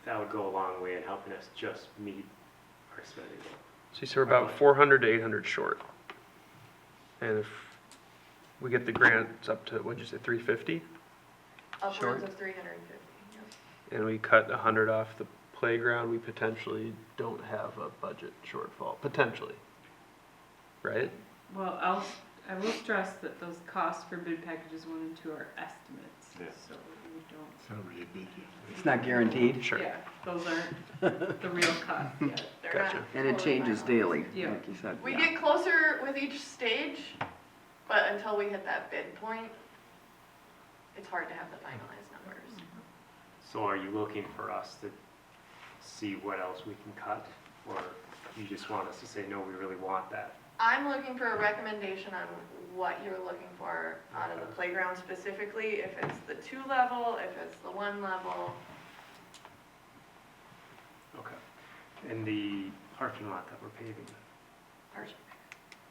that would go a long way in helping us just meet our spending goal. So you said we're about 400 to 800 short. And if we get the grant, it's up to, what'd you say, 350? Upwards of 350, yes. And we cut 100 off the playground, we potentially don't have a budget shortfall, potentially. Right? Well, I will stress that those costs for bid packages 1 and 2 are estimates, Yeah. so we don't. It's not really a big deal. It's not guaranteed. Sure. Yeah, those aren't the real costs yet. They're Gotcha. not And it totally changes final. daily, Yeah. like you said. We yeah. get closer with each stage, but until we hit that bid point, it's hard hard to have the finalized numbers. So are you looking for us to see what else we can cut? Or you just want us to say, no, we really want that? I'm looking for a recommendation on what you're looking for out of the playground specifically, if it's the 2 level, if it's the 1 level. Okay. And the parking lot that we're paving,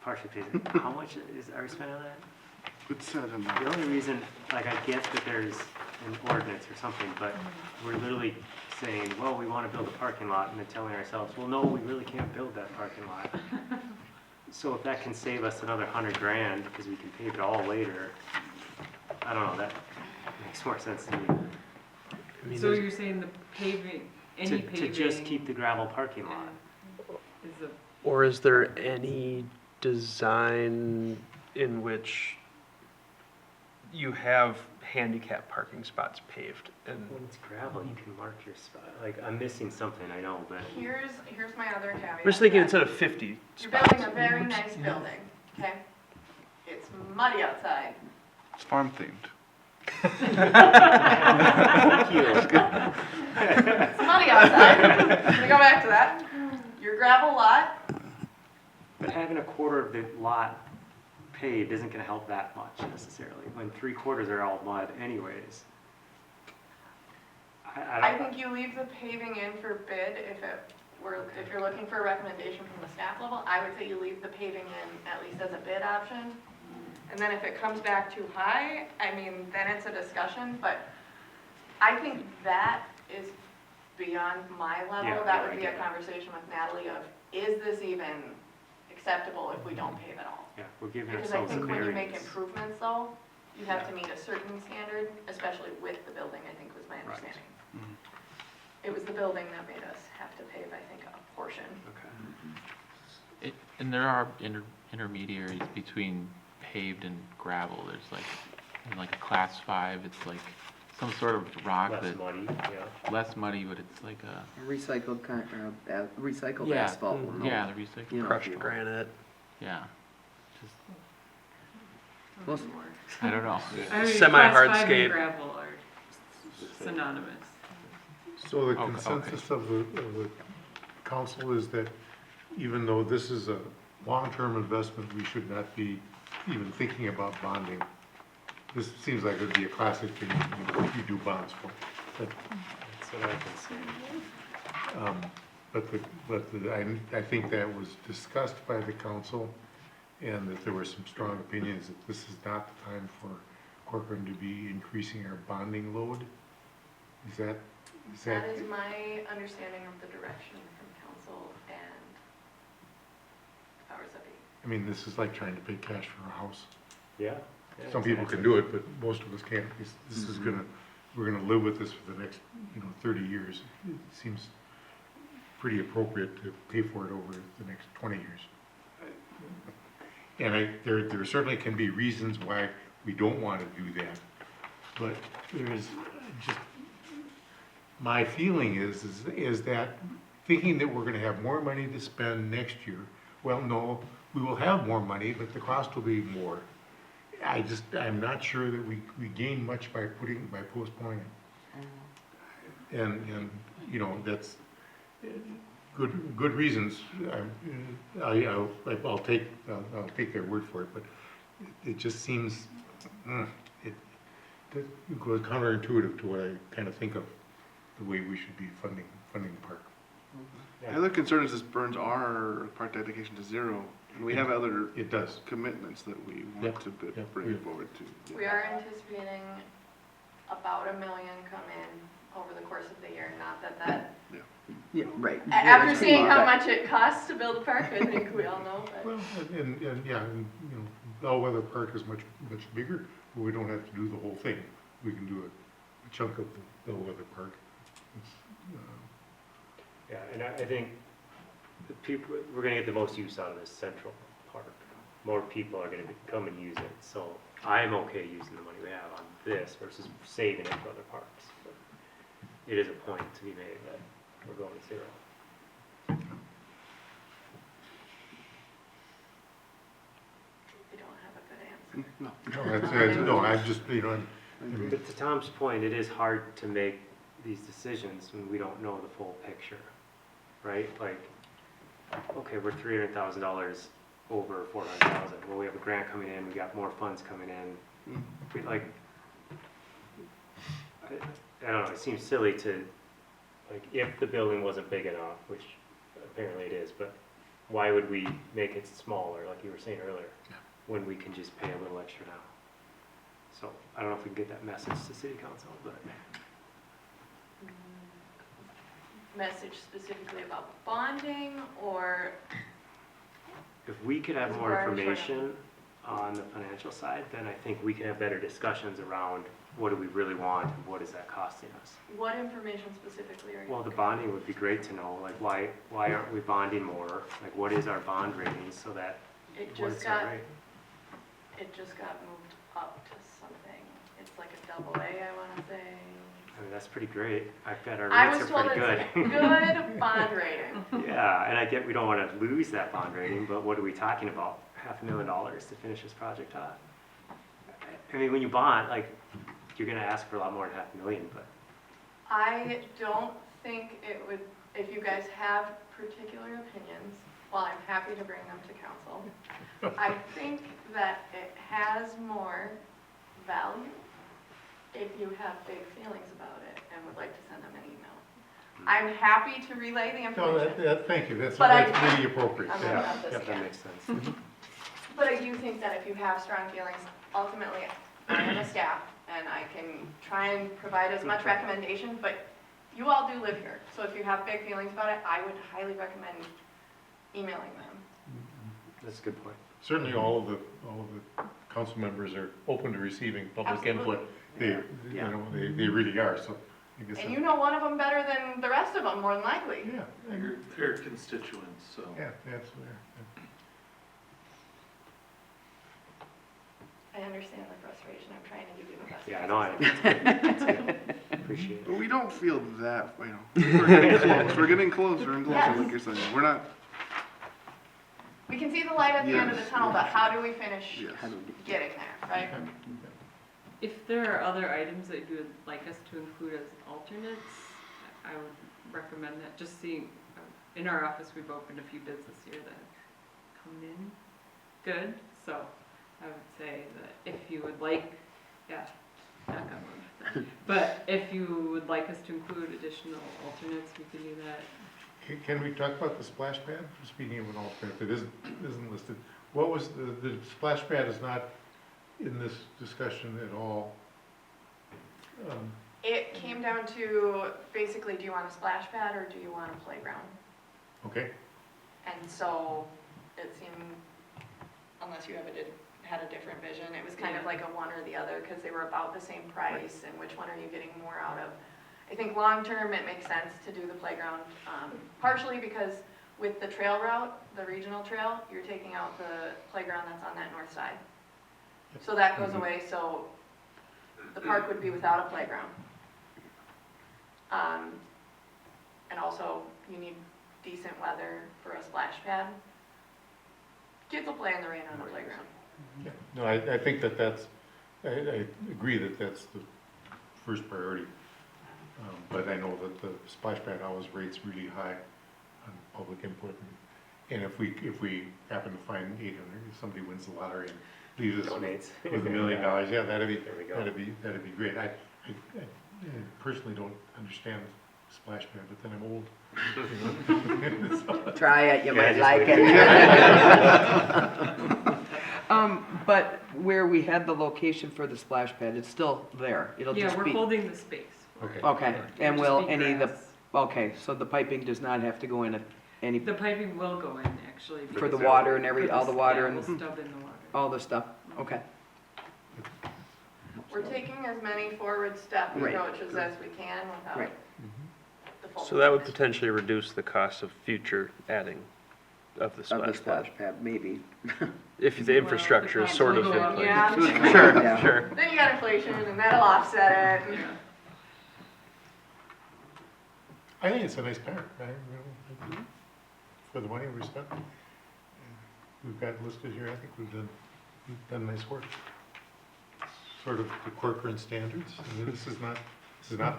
partially paving, how much are we spending on that? It's said in The only reason, like, I get that there's an ordinance or something, but we're literally saying, well, we want to build a parking lot, and then telling ourselves, well, no, we really can't build that parking lot. So if that can save us another $100,000, because we can pave it all later, I don't know, that makes more sense to me. I mean, So there's- you're saying the paving, any To paving? just keep the gravel parking lot. Is a, Or is there any design in which you have handicap parking spots paved? And When it's gravel, you can mark your spot. Like, I'm missing something, I know, but Here's my other caveat. I'm just thinking to instead that. of 50 You're spots. building a very nice building, okay? It's muddy outside. It's farm themed. It's muddy outside. Let me go back to that. Your gravel lot, but having a quarter of the lot paved isn't gonna help that much necessarily, when 3/4 are all mud anyways. I I don't, think you leave the paving in for bid if you're looking for a recommendation from the staff level, I would say you leave the paving in at least as a bid option. And then if it comes back too high, I mean, then it's a discussion, but I think that is beyond my level. Yeah, That yeah, would I be get a it. conversation with Natalie of, is this even acceptable if we don't pave at all? yeah, we're giving Because I ourselves a think when you make variance. improvements though, you have to meet a certain standard, especially with the building, I think was my Right. understanding. Mhm. It was the building that made us have to pave, I think, a portion. Okay. And there are intermediaries between paved and gravel. There's like, in like a class 5, it's like some sort of rock Less that, money, yeah. less muddy, but it's like a, Recycled Yeah. asphalt. Mhm. no, yeah, the recycle, you know, Crushed you know. granite. yeah. Just, Most- I don't know. I mean, Semi-hard class 5 skate. and gravel are synonymous. So the Okay, consensus of the council is that even though this is a long-term investment, we should not be even thinking about bonding. This seems like it would be a classic thing you do bonds for. But, That's what I've been saying. I think that was discussed by the council and that there were some strong opinions that this is not the time for Corcoran to be increasing our bonding load. Is that? That is my understanding of the direction from council and powers that be. I mean, this is like trying to pay cash for a house. Yeah. yeah, Some people exactly. can do it, but most of us can't. This is we're gonna live with this for the next, 30 years. It seems pretty appropriate to pay for it over the next 20 years. And there certainly can be reasons why we don't want to do that. But there is just, my feeling is that thinking that we're gonna have more money to spend next year, well, no, we will have more money, but the cost will be more. I'm not sure that we gain much by postponing it. And, that's good reasons. I'll take their word for it, but it just seems, it goes counterintuitive to what I kind of think of the way we should be funding the park. The other concern is this burns our park dedication to zero, and we have other It does. commitments that we want Yep, to yep, bring yep. forward to. We are anticipating about $1 million come in over the course of the year, not that, Yeah, right. after seeing how much it costs to build a park, I think we all know, but. Well, Bellwether Park is much bigger, but we don't have to do the whole thing. We can do a chunk of the Bellwether Park. Yeah, and I think the people, we're gonna get the most use out of this central park. More people are gonna come and use it, so I'm okay using the money we have on this versus saving it for other parks. But it is a point to be made that we're going to zero. We don't have a good answer. No, I'm just, But to Tom's point, it is hard to make these decisions when we don't know the full picture, right? Like, okay, we're $300,000 over 400,000. Well, we have a grant coming in, we got more funds coming in. We, like, I don't know, it seems silly to, like, if the building wasn't big enough, which apparently it is, but why would we make it smaller, like you were saying earlier, when we can just pay a little extra now? So I don't know if we can get that message to city council, but. Message specifically about bonding, or If we could have Is more where I'm trying to- information on the financial side, then I think we could have better discussions around what do we really want and what is that costing us. what information specifically are you? Well, the bonding would be great to know, like why aren't we bonding more? Like what is our bond rating so that, It what just is our got, rate? it just got moved up to something. It's like a double A, I wanna say. I mean, that's pretty great. I bet our I rates was are told pretty it's good. good bond rating. Yeah, and I get we don't want to lose that bond rating, but what are we talking about? $500,000 to finish this project off? I mean, when you bond, like, you're gonna ask for a lot more than $500,000, but I don't think it would, if you guys have particular opinions, while I'm happy to bring them to council, I think that it has more value if you have big feelings about it and would like to send them an email. I'm happy to relay the No, information, thank you, that's But I- really appropriate. I'm Yeah. gonna have this yeah, that again. makes sense. But I do think that if you have strong feelings, ultimately, I am a staff, and I can try and provide as much recommendation, but you all do live here, so if you have big feelings about it, I would highly recommend emailing them. That's a good point. Certainly, all of the council members are open to receiving public input. Absolutely. They, you know, they really are, so I guess. And you know one of them better than the rest of them, more than likely. Yeah, I agree. They're constituents, so. Yeah, absolutely. I understand the frustration, I'm trying to give you the best. Yeah, I know, appreciate it. But we don't feel that, you know, we're getting close, we're getting closer and closer, Yes. like you're saying. We're not, We can see the light at the end of the Yes. tunnel, but how do we finish yes. getting there, right? If there are other items that you would like us to include as alternates, I would recommend that, just seeing, in our office, we've opened a few bids this year that have come in good, so I would say that if you would like, yeah, knock on wood. But if you would like us to include additional alternates, we can do that. Can we talk about the splash pad? Speaking of an alternate that isn't listed, what was, the splash pad is not in this discussion at all. It came down to, basically, do you want a splash pad or do you want a playground? Okay, And so it seemed, unless you had a different vision, it was kind of Yeah. like a one or the other because they were about the same price and which one are you getting more out of? I think long-term, it makes sense to do the playground, partially because with the trail route, the regional trail, you're taking out the playground that's on that north side. So that goes away, so the park would be without a playground. And also, you need decent weather for a splash pad. Kids will play in the rain on the playground. yeah, no, I think that's, I agree that that's the first priority. But I know that the splash pad always rates really high on public input. And if we happen to find 800, if somebody wins the lottery and leaves us Donates. with $1 million, yeah, that'd be, There we go. that'd be great. I personally don't understand splash pad, but then I'm old. So, Try it, you Yeah, might just like wait. it. But where we had the location for the splash pad, it's still there. It'll Yeah, just we're be. holding the space. Okay. Okay, and It'll will just be any of the, grass. okay, so the piping does not have to go in any, The piping will go in, actually. for the because- water and for all the water yeah, and we'll stub in the water. all the stuff? Okay. We're taking as many forward step Right. approaches as we can without Right. the full. So that would effect. potentially reduce the cost of future adding of the Of the splash splash pad. pad, maybe. If the infrastructure is cost sort will of go in up, place. Yeah. Sure, yeah. Sure. Then you got inflation and that'll offset it. Yeah. I think it's a nice park, for the money we spent. We've got listed here, I think we've done nice work. sort of the Corcoran standards. And this is not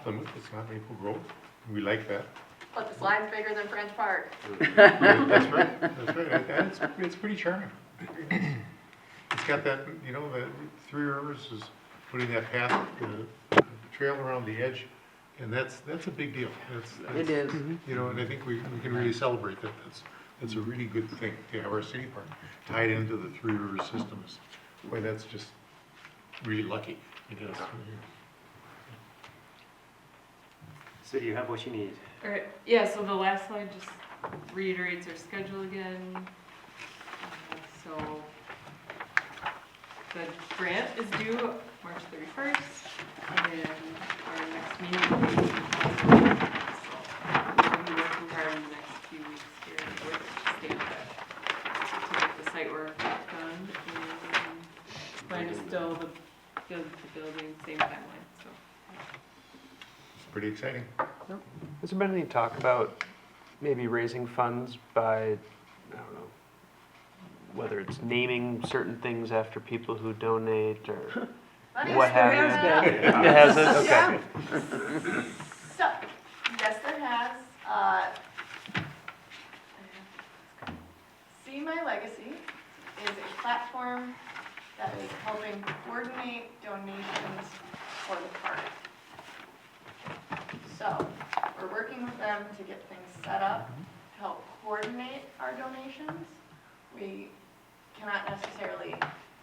Plymouth, it's not Maple Grove. We like that. But the slide's bigger than French Park. That's right, that's right. And it's pretty charming. Very nice. It's got that, you know, the Three Rivers is putting that path, the trail around the edge, and that's a big deal. It is. You know, and I think we can really celebrate that. That's a really good thing to have our city park tied into the Three Rivers system. Boy, that's just really lucky. It is. So you have what you need. All right, yeah, so the last slide just reiterates our schedule again. So the grant is due March 31st, and our next meeting will be we'll be working hard in the next few weeks here with the state to get the site work done, and plan is still to build the building, same timeline, so. It's pretty exciting. Has there been any talk about maybe raising funds by, I don't know, whether it's naming certain things after people who donate or what have you? It has it? Okay. So, yes, there has. See My Legacy is a platform that is helping coordinate donations for the park. So, we're working with them to get things set up to help coordinate our donations. We cannot necessarily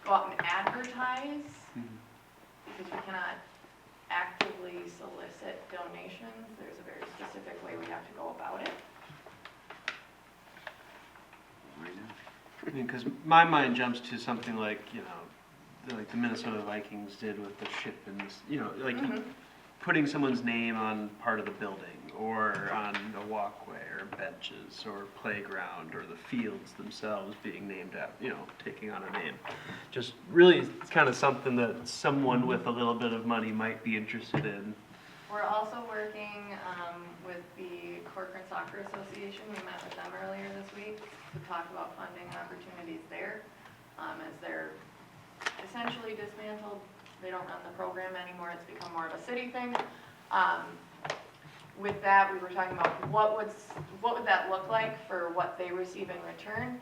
go out and advertise because we cannot actively solicit donations. There's a very specific way we have to go about it. I mean, because my mind jumps to something like, you know, like the Minnesota Vikings did with the ship and, you know, like putting someone's name on part of the building or on a walkway or benches or playground or the fields themselves being named after, you know, taking on a name. Just really kind of something that someone with a little bit of money might be interested in. We're also working with the Corcoran Soccer Association. We met with them earlier this week to talk about funding opportunities there. As they're essentially dismantled, they don't run the program anymore. It's become more of a city thing. With that, we were talking about what would that look like for what they receive in return.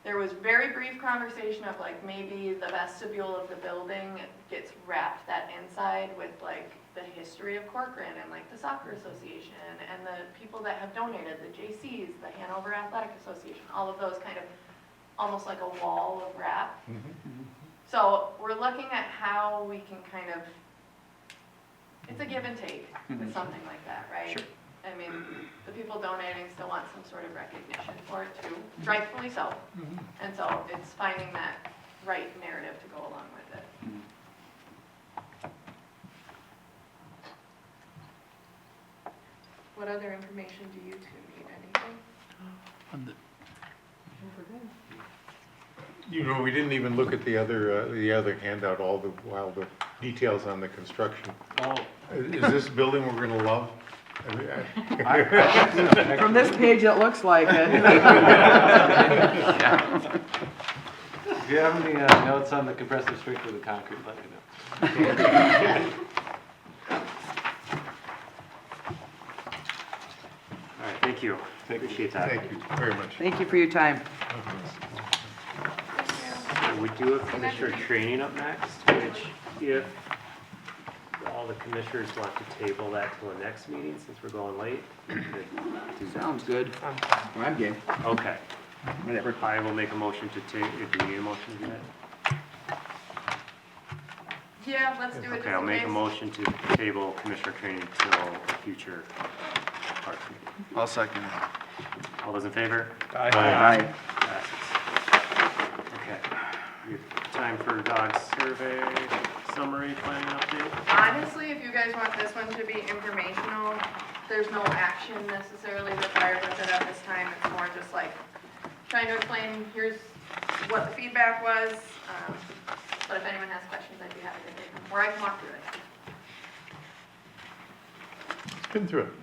There was very brief conversation of like maybe the vestibule of the building gets wrapped that inside with like the history of Corcoran and like the soccer association and the people that have donated, the JCs, the Hanover Athletic Association, all of those kind of almost like a wall of wrap. So we're looking at how we can kind of, it's a give and take with something like that, right? Sure. I mean, the people donating still want some sort of recognition for it too, rightfully so. And so it's finding that right narrative to go along with it. What other information do you two need? Anything? You know, we didn't even look at the other handout, all the details on the construction. Oh, Is this a building we're gonna love? I mean, From this page, it looks like it. if you have any notes on the compressive strength of the concrete, let me know. All right, thank you. Appreciate that. Thank you very much. Thank you for your time. We do have commissioner training up next, which if all the commissioners want to table that till the next meeting, since we're going late, we could do that. Sounds good. I'm game. Okay, Whatever. I will make a motion to take, do you need a motion to do that? Yeah, let's do it just Okay, I'll in make a case. motion to table commissioner training till a future parks meeting. I'll second it. All those in favor? Aye. Passes. Okay, we have time for dog survey, summary, planning update. Honestly, if you guys want this one to be informational, there's no action necessarily required with it at this time. It's more just like trying to explain, here's what the feedback was. But if anyone has questions, I'd be happy to take them, or I can walk through it. Been through it.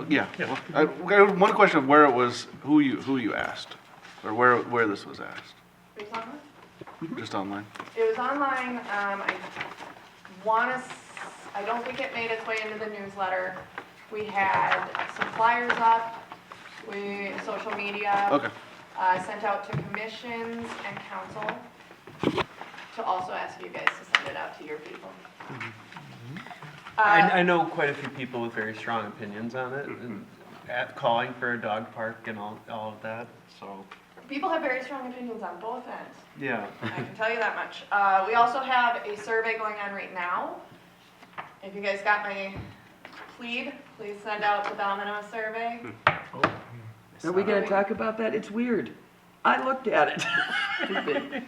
Yeah, I one question of where it was, who you asked, or where this was asked. Are you talking about? Just online? It was online, I don't think it made its way into the newsletter. We had some flyers up, social media. Okay. Sent out to commissions and council to also ask you guys to send it out to your people. I know quite a few people with very strong opinions on it, and calling for a dog park and all of that, so, People have very strong opinions on both ends. yeah. I can tell you that much. We also have a survey going on right now. If you guys got my please send out the Domino survey. Are we gonna talk about that? It's weird. I looked at it.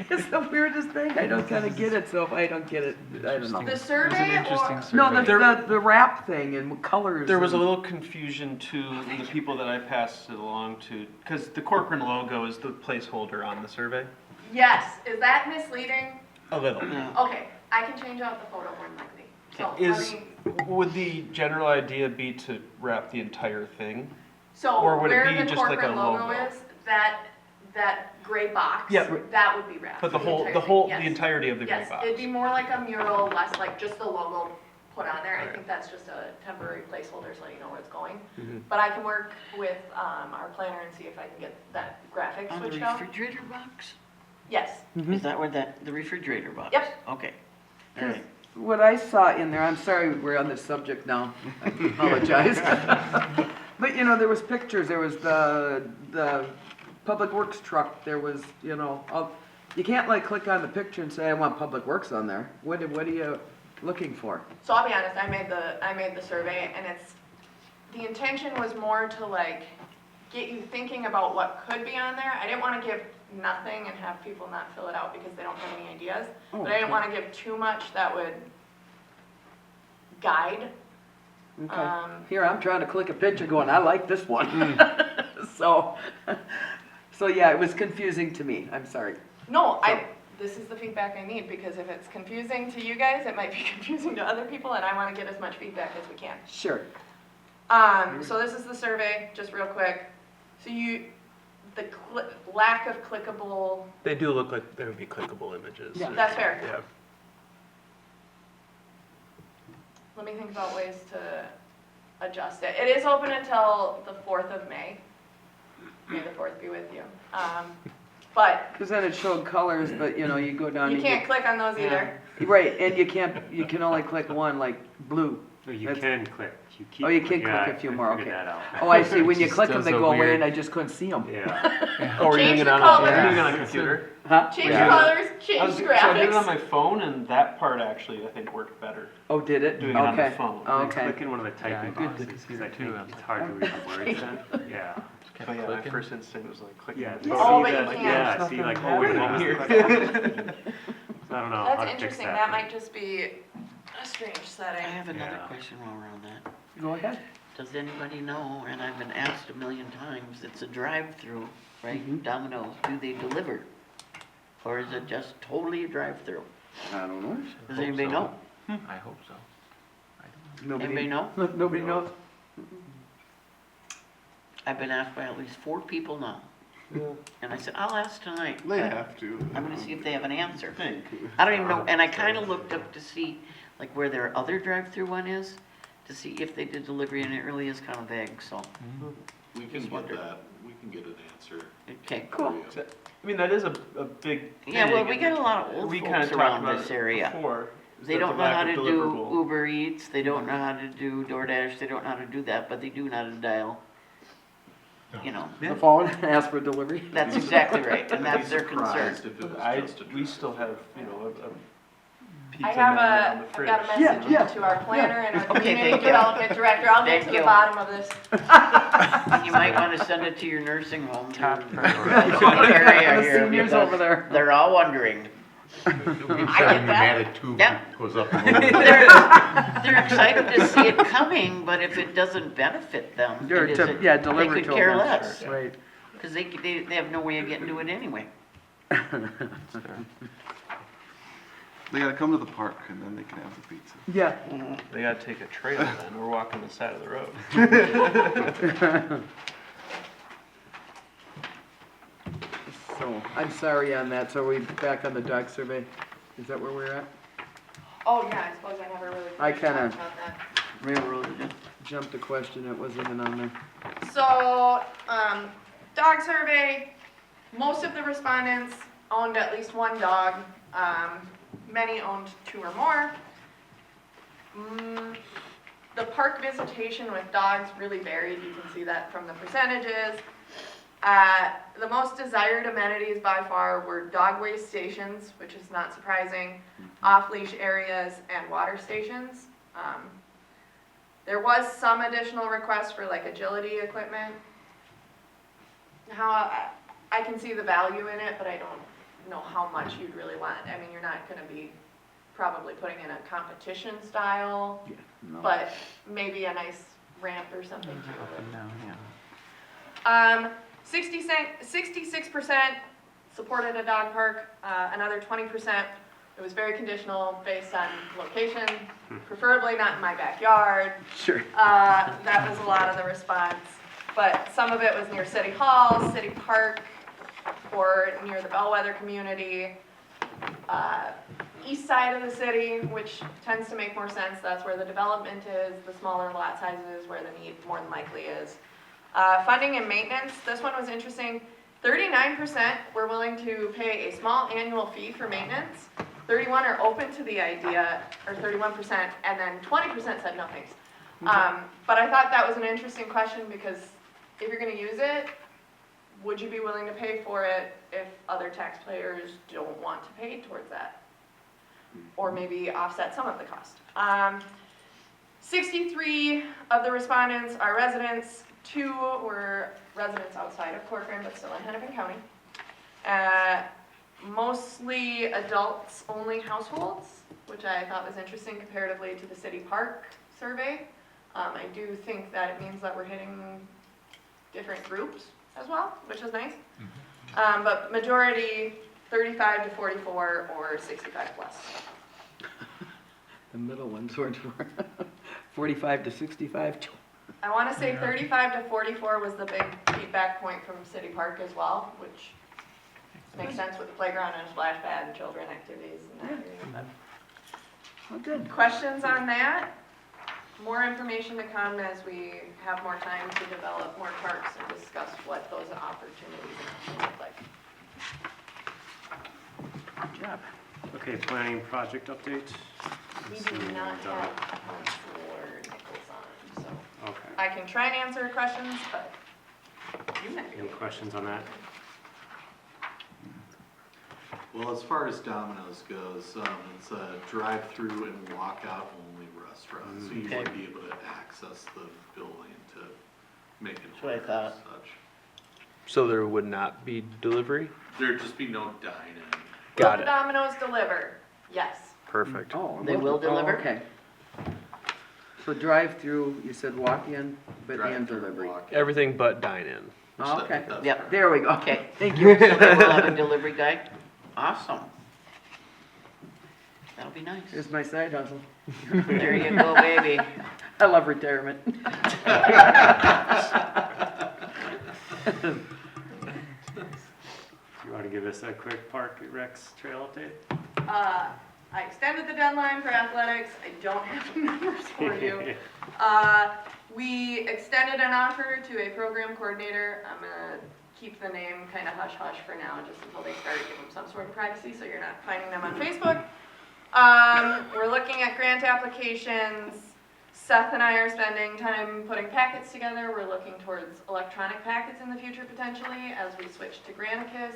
It's the weirdest thing. I don't kinda get it, so if I don't get it, I don't know. The survey or, No, the wrap thing and colors. There was a and- little confusion to the people that I passed it along to, because the Corcoran logo is the placeholder on the survey. yes, is that misleading? A little. Okay, I can change out the photo more likely. So, Would the general idea be to wrap the entire thing? So Or would it where be the just like a Corcoran logo logo? is, that gray box, Yeah. that would be wrapped. But the entire whole, thing, the yes. entirety of the gray Yes, box? it'd be more like a mural, less like just the logo put on there. I think that's just a temporary placeholder so you know where it's going. Mm-hmm. But I can work with our planner and see if I can get that graphic On the switched out. refrigerator box? Yes, Is that where the refrigerator box? Yep. Okay. All Cause right. what I saw in there, I'm sorry we're on this subject now, I apologize. But you know, there was pictures, there was the Public Works truck, there was, you know, you can't like click on the picture and say, I want Public Works on there. What are you looking for? so I'll be honest, I made the survey and the intention was more to like get you thinking about what could be on there. I didn't want to give nothing and have people not fill it out because they don't have any ideas. Oh, But I didn't want to give too much that would guide. Okay. Here, I'm trying to click a picture going, I like this one. So yeah, it was confusing to me, I'm sorry. No, this is the feedback I need, because if it's confusing to you guys, it might be confusing to other people, and I want to get as much feedback as we can. Sure. So this is the survey, just real quick. So the lack of clickable, They do look like they would be clickable images. Yeah. that's fair. Yeah. Let me think about ways to adjust it. It is open until the 4th of May. May the 4th be with you. But Because then it showed colors, but you know, you go down. you and can't click on those either. Right, and you can only click one, like blue. No, you That's- can click. You keep Oh, you can clicking. click Yeah, a few I more, figured okay. that out. Oh, I see, when you Just click them, does they a go away weird- and I just couldn't see them. Yeah. Oh, are you Change doing it the on colors. are you doing it on a computer? Huh? Change Yeah. colors, So I change did it on graphics. my phone, and that part actually, I think, worked better. Oh, did it? Doing it on the Okay. phone. Okay. Click in one of the Yeah, I typing did boxes, the because I computer think too. it's hard to read the words then. Yeah. Just kept But yeah, my clicking. first instinct was like clicking. Yeah. the see button. Oh, but that, you like, can't. yeah, There's see, like, nothing oh, wait, what was happening the I don't know how That's to fix interesting. that. That might just be a strange setting. I have another Yeah. question while we're on that. Go ahead. Does anybody know, and I've been asked a million times, it's a drive-through, right? Mhm. Domino's, do they deliver? Or is it just totally a drive-through? I don't know. Does anybody know? I hope so. I don't know. Anybody know? Nobody knows? I've been asked by at least 4 people now. And I said, I'll ask tonight. They but have to. I'm gonna see if they have an answer. Think. I don't even know, and I kinda looked up to see, like, where their other drive-through one is, to see if they did delivery, and it really is kinda vague, so, We can Just get wondered. that, we can get an answer. okay. Cool. I mean, that is a big thing. Yeah, well, we and got a lot of old we kinda folks talked around about this it area. before, is They that don't the know lack how of to do deliverable. Uber Eats, they don't know how to do DoorDash, they don't know how to do that, but they do know how to dial, you know. The phone, ask for delivery? That's exactly right, and I'd be that's their concern. surprised if it was just a We still have, you know, a pizza I have man around the I've fridge. got a Yeah, message yeah, to our planner and our Okay, community thank you. development director. I'll get Thank to the you. bottom of this. You might wanna send it to your nursing home. Top too. priority. Area The here, seniors because over there. They're all wondering. I get that. tube Yeah. goes up. They're excited to see it coming, but if it doesn't benefit them, Or it to- isn't- yeah, they deliver could to care them. less, Right. because they have no way of getting to it anyway. That's fair. They gotta come to the park and then they can have the pizza. Yeah. They gotta take a trail then, or walk on the side of the road. So, I'm sorry on that, so are we back on the dog survey? Is that where we're at? Oh, yeah, I suppose I never really I finished talking kinda- about that. Railroaded it. Jumped a question that wasn't even on there. So, dog survey, most of the respondents owned at least one dog. Many owned 2 or more. The park visitation with dogs really varied. You can see that from the percentages. The most desired amenities by far were dog waste stations, which is not surprising, off-leash areas, and water stations. There was some additional requests for like agility equipment. I can see the value in it, but I don't know how much you'd really want. I mean, you're not gonna be probably putting in a competition style, No. but maybe a nice ramp or something to it. No, yeah. 66% supported a dog park, another 20%, it was very conditional based on location, preferably not in my backyard. Sure. That was a lot of the response, but some of it was near City Hall, City Park, or near the Bellwether community. East side of the city, which tends to make more sense, that's where the development is, the smaller lot sizes, where the need more than likely is. Funding and maintenance, this one was interesting. 39% were willing to pay a small annual fee for maintenance. 31 are open to the idea, or 31%, and then 20% said no thanks. But I thought that was an interesting question because if you're gonna use it, would you be willing to pay for it if other taxpayers don't want to pay towards that? Or maybe offset some of the cost. 63 of the respondents are residents, 2 were residents outside of Corcoran, but still in Hennepin County. Mostly adults-only households, which I thought was interesting comparatively to the city park survey. I do think that it means that we're hitting different groups as well, which is nice. But majority 35 to 44 or 65 plus. The middle ones were 45 to 65. I want to say 35 to 44 was the big feedback point from City Park as well, which makes sense with the playground and a splash pad and children activities and that area. Oh, good. Questions on that? More information to come as we have more time to develop more parks and discuss what those opportunities look like. Good job. Okay, planning project update. We Let's see do what not we've done. have Counselor Nichols on, so Okay. I can try and answer questions, but you might be Any able to. questions on that? Well, as far as Domino's goes, it's a drive-through and walk-out only restaurant, so you Okay. wouldn't be able to access the building to make it That's what I work thought. as such. So there would not be delivery? There'd just be no dine-in. Will Got the it. Domino's deliver? Yes. Perfect. Oh, They will deliver? Okay. So drive-through, you said walk-in, but and Drive-through, delivery. walk-out. Everything but dine-in. Oh, okay. That's Yep. correct. There we go. Okay, thank you. So they will have a delivery guy? Awesome. That'll be nice. Here's my side hustle. There you go, baby. I love retirement. You want to give us a quick Park Rex trail update? I extended the deadline for athletics. I don't have the numbers for you. We extended an offer to a program coordinator. I'm gonna keep the name kind of hush-hush for now, just until they start giving them some sort of privacy, so you're not finding them on Facebook. We're looking at grant applications. Seth and I are spending time putting packets together. We're looking towards electronic packets in the future potentially as we switch to Granicus.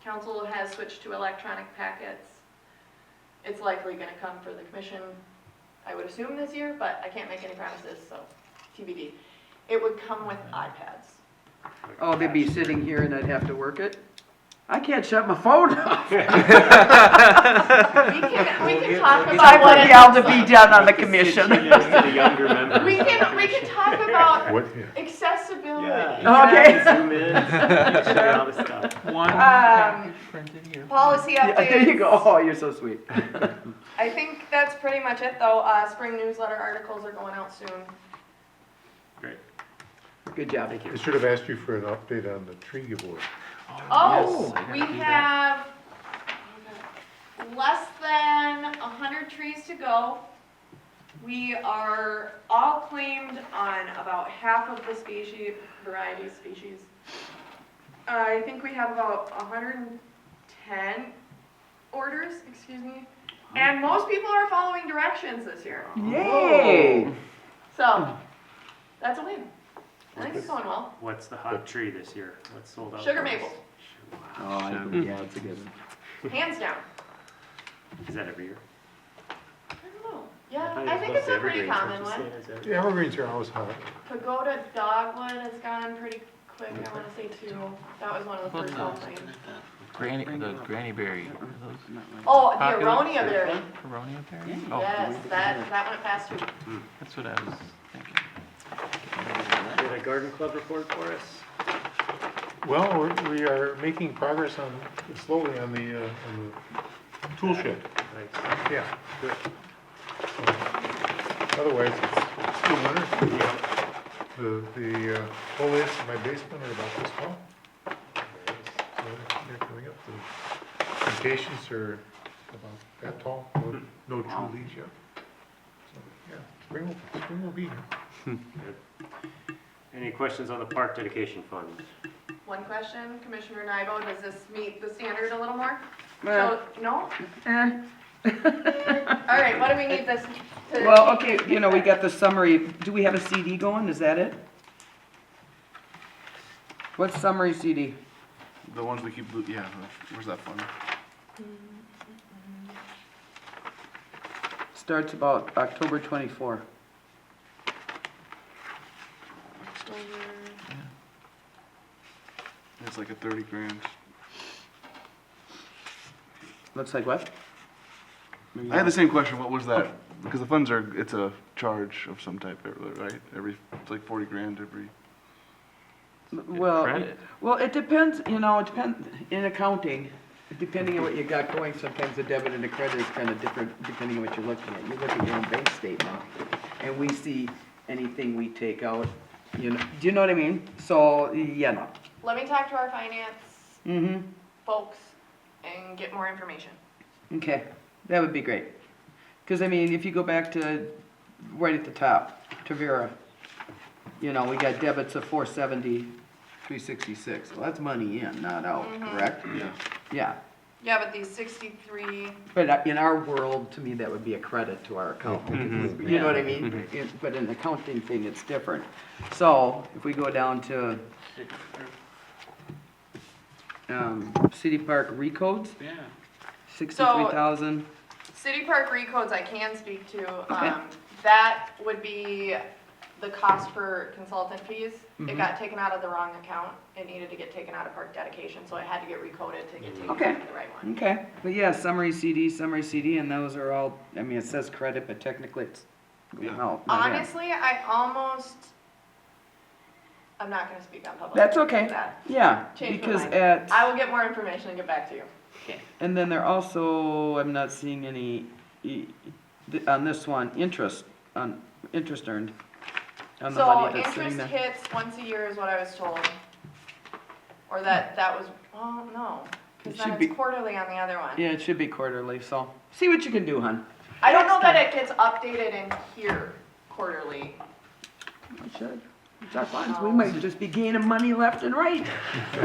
Council has switched to electronic packets. It's likely going to come for the commission, I would assume this year, but I can't make any promises, so TBD. It would come with iPads. Oh, they'd be sitting here and I'd have to work it? I can't shut my phone off. We can talk I about what put it the Alta looks B like. down on the commission. Next to the younger members. We can talk about What, yeah. accessibility. Okay. Zoom in, show you all this stuff. One package printed here. Policy Yeah, updates. there you go. Oh, you're so sweet. I think that's pretty much it though. Spring newsletter articles are going out soon. Great. Good job. Thank you. I should have asked you for an update on the tree giveaway. Oh, Yes. we have less than 100 trees to go. We are all claimed on about half of the species. I think we have about 110 orders, excuse me. And most people are following directions this year. Yay! So, that's a win. I think it's going well. What's the hot tree this year? What's sold out? Sugar for us? maple, Oh, I think, yeah, it's a good one. hands down. Is that every year? I don't know. Yeah, thought it I was think supposed it's to a every pretty green, so common just say one. it as every- The evergreens are always hot. Pagoda dogwood has gone pretty quick, I wanna say 2. That was one of the Well, first no. ones. The granny berry, are those Oh, the popular? aronia berry. Aronia berry? Oh, Yes, that went fast too. that's what I was thinking. Did a garden club report for us? Well, we are making progress slowly on the tool shed. Nice. Yeah. Good. Otherwise, it's still winter. The foliage in my basement are about this tall. So they're coming up. The plantations are about that tall. No true leaves yet. So, yeah, spring will be here. Good. Any questions on the park dedication fund? One question, Commissioner Nybo, does this meet the standard a little more? Well, So, no? eh. All right, what do we need this to? Well, okay, you know, we got the summary. Do we have a CD going? Is that it? What's summary CD? The ones we keep, yeah, where's that fund? Starts about October 24. It's like a 30 grand. Looks like what? I had the same question, what was that? Because the funds are, it's a charge of some type, right? It's like 40 grand every. Well, credit. well, it depends, you know, it depends, in accounting, depending on what you got going, sometimes the debit and the credit is kind of different depending on what you're looking at. You look at your own bank statement, and we see anything we take out, you know, do you know what I mean? So, yeah, no. Let me talk to our finance Mm-hmm, folks and get more information. okay, that would be great. Because, I mean, if you go back to, right at the top, Tavera, you know, we got debits of 470, 366. Well, that's money in, not out, correct? Yeah. Yeah. Yeah, but these 63, But in our world, to me, that would be a credit to our account. Because you know what I mean? But in an accounting thing, it's different. So if we go down to city park recodes, Yeah. 63,000. city park recodes I can speak to. Okay. That would be the cost for consultant fees. It Mhm. got taken out of the wrong account. It needed to get taken out of park dedication, so it had to get recoded to get taken Okay. out of the right one. Okay, but yeah, summary CD, and those are all, I mean, it says credit, but technically it's going out. not in. Honestly, I'm not gonna speak on public. That's for okay. that. Yeah, Change my because mind. at. I will get more information and get back to you. And then there also, I'm not seeing any, on this one, interest earned on the So money that's sitting interest there. hits once a year is what I was told. Or that was, well, no, It because should then be- it's quarterly on the other one. Yeah, it should be quarterly, so see what you can do, hon. I don't know that it gets updated in here quarterly. It should. It's our funds, we might just be gaining money left and right. We're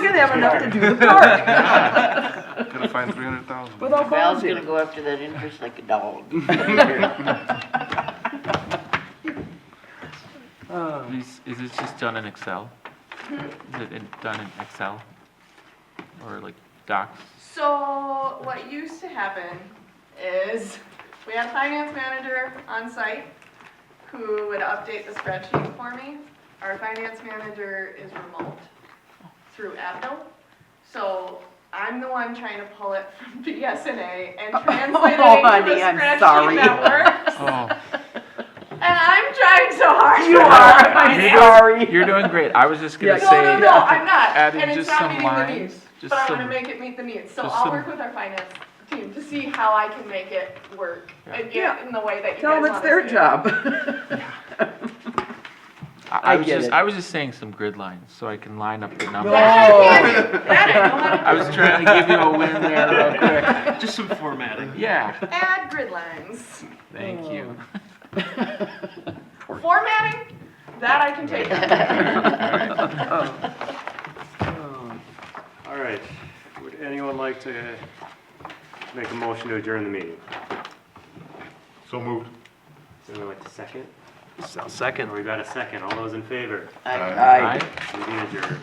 gonna have enough to do the park. Gonna find 300,000. Without Val's bonding. gonna go after that interest like a dog. Is this just done in Excel? Is it done in Excel? Or like docs? So what used to happen is we had a finance manager on site who would update the spreadsheet for me. Our finance manager is remote through Abdo. So I'm the one trying to pull it from BSNA and translate it into honey, a I'm spreadsheet sorry. that works. Oh, And I'm trying so hard. You are, I'm sorry. you're doing great. I was just gonna Yeah. No, say. no, no, I'm not. adding And it's just not some meeting the lines, needs. just But I'm gonna some- make it meet the needs. So just I'll some- work with our finance team to see how I can make it work and get Yeah. in the way that you Tell guys them it's want their to see it. job. I get it. I was just saying some grid lines, so I can line up the numbers. That's handy. That I know how to I was trying to give you a win there real quick. Just some formatting. Yeah, add grid lines. thank you. Formatting, that I can take. All right, would anyone like to make a motion to adjourn the meeting? So moved. Does anyone like to second? Second. We got a second, all those in favor? I- Aye. Meeting adjourned.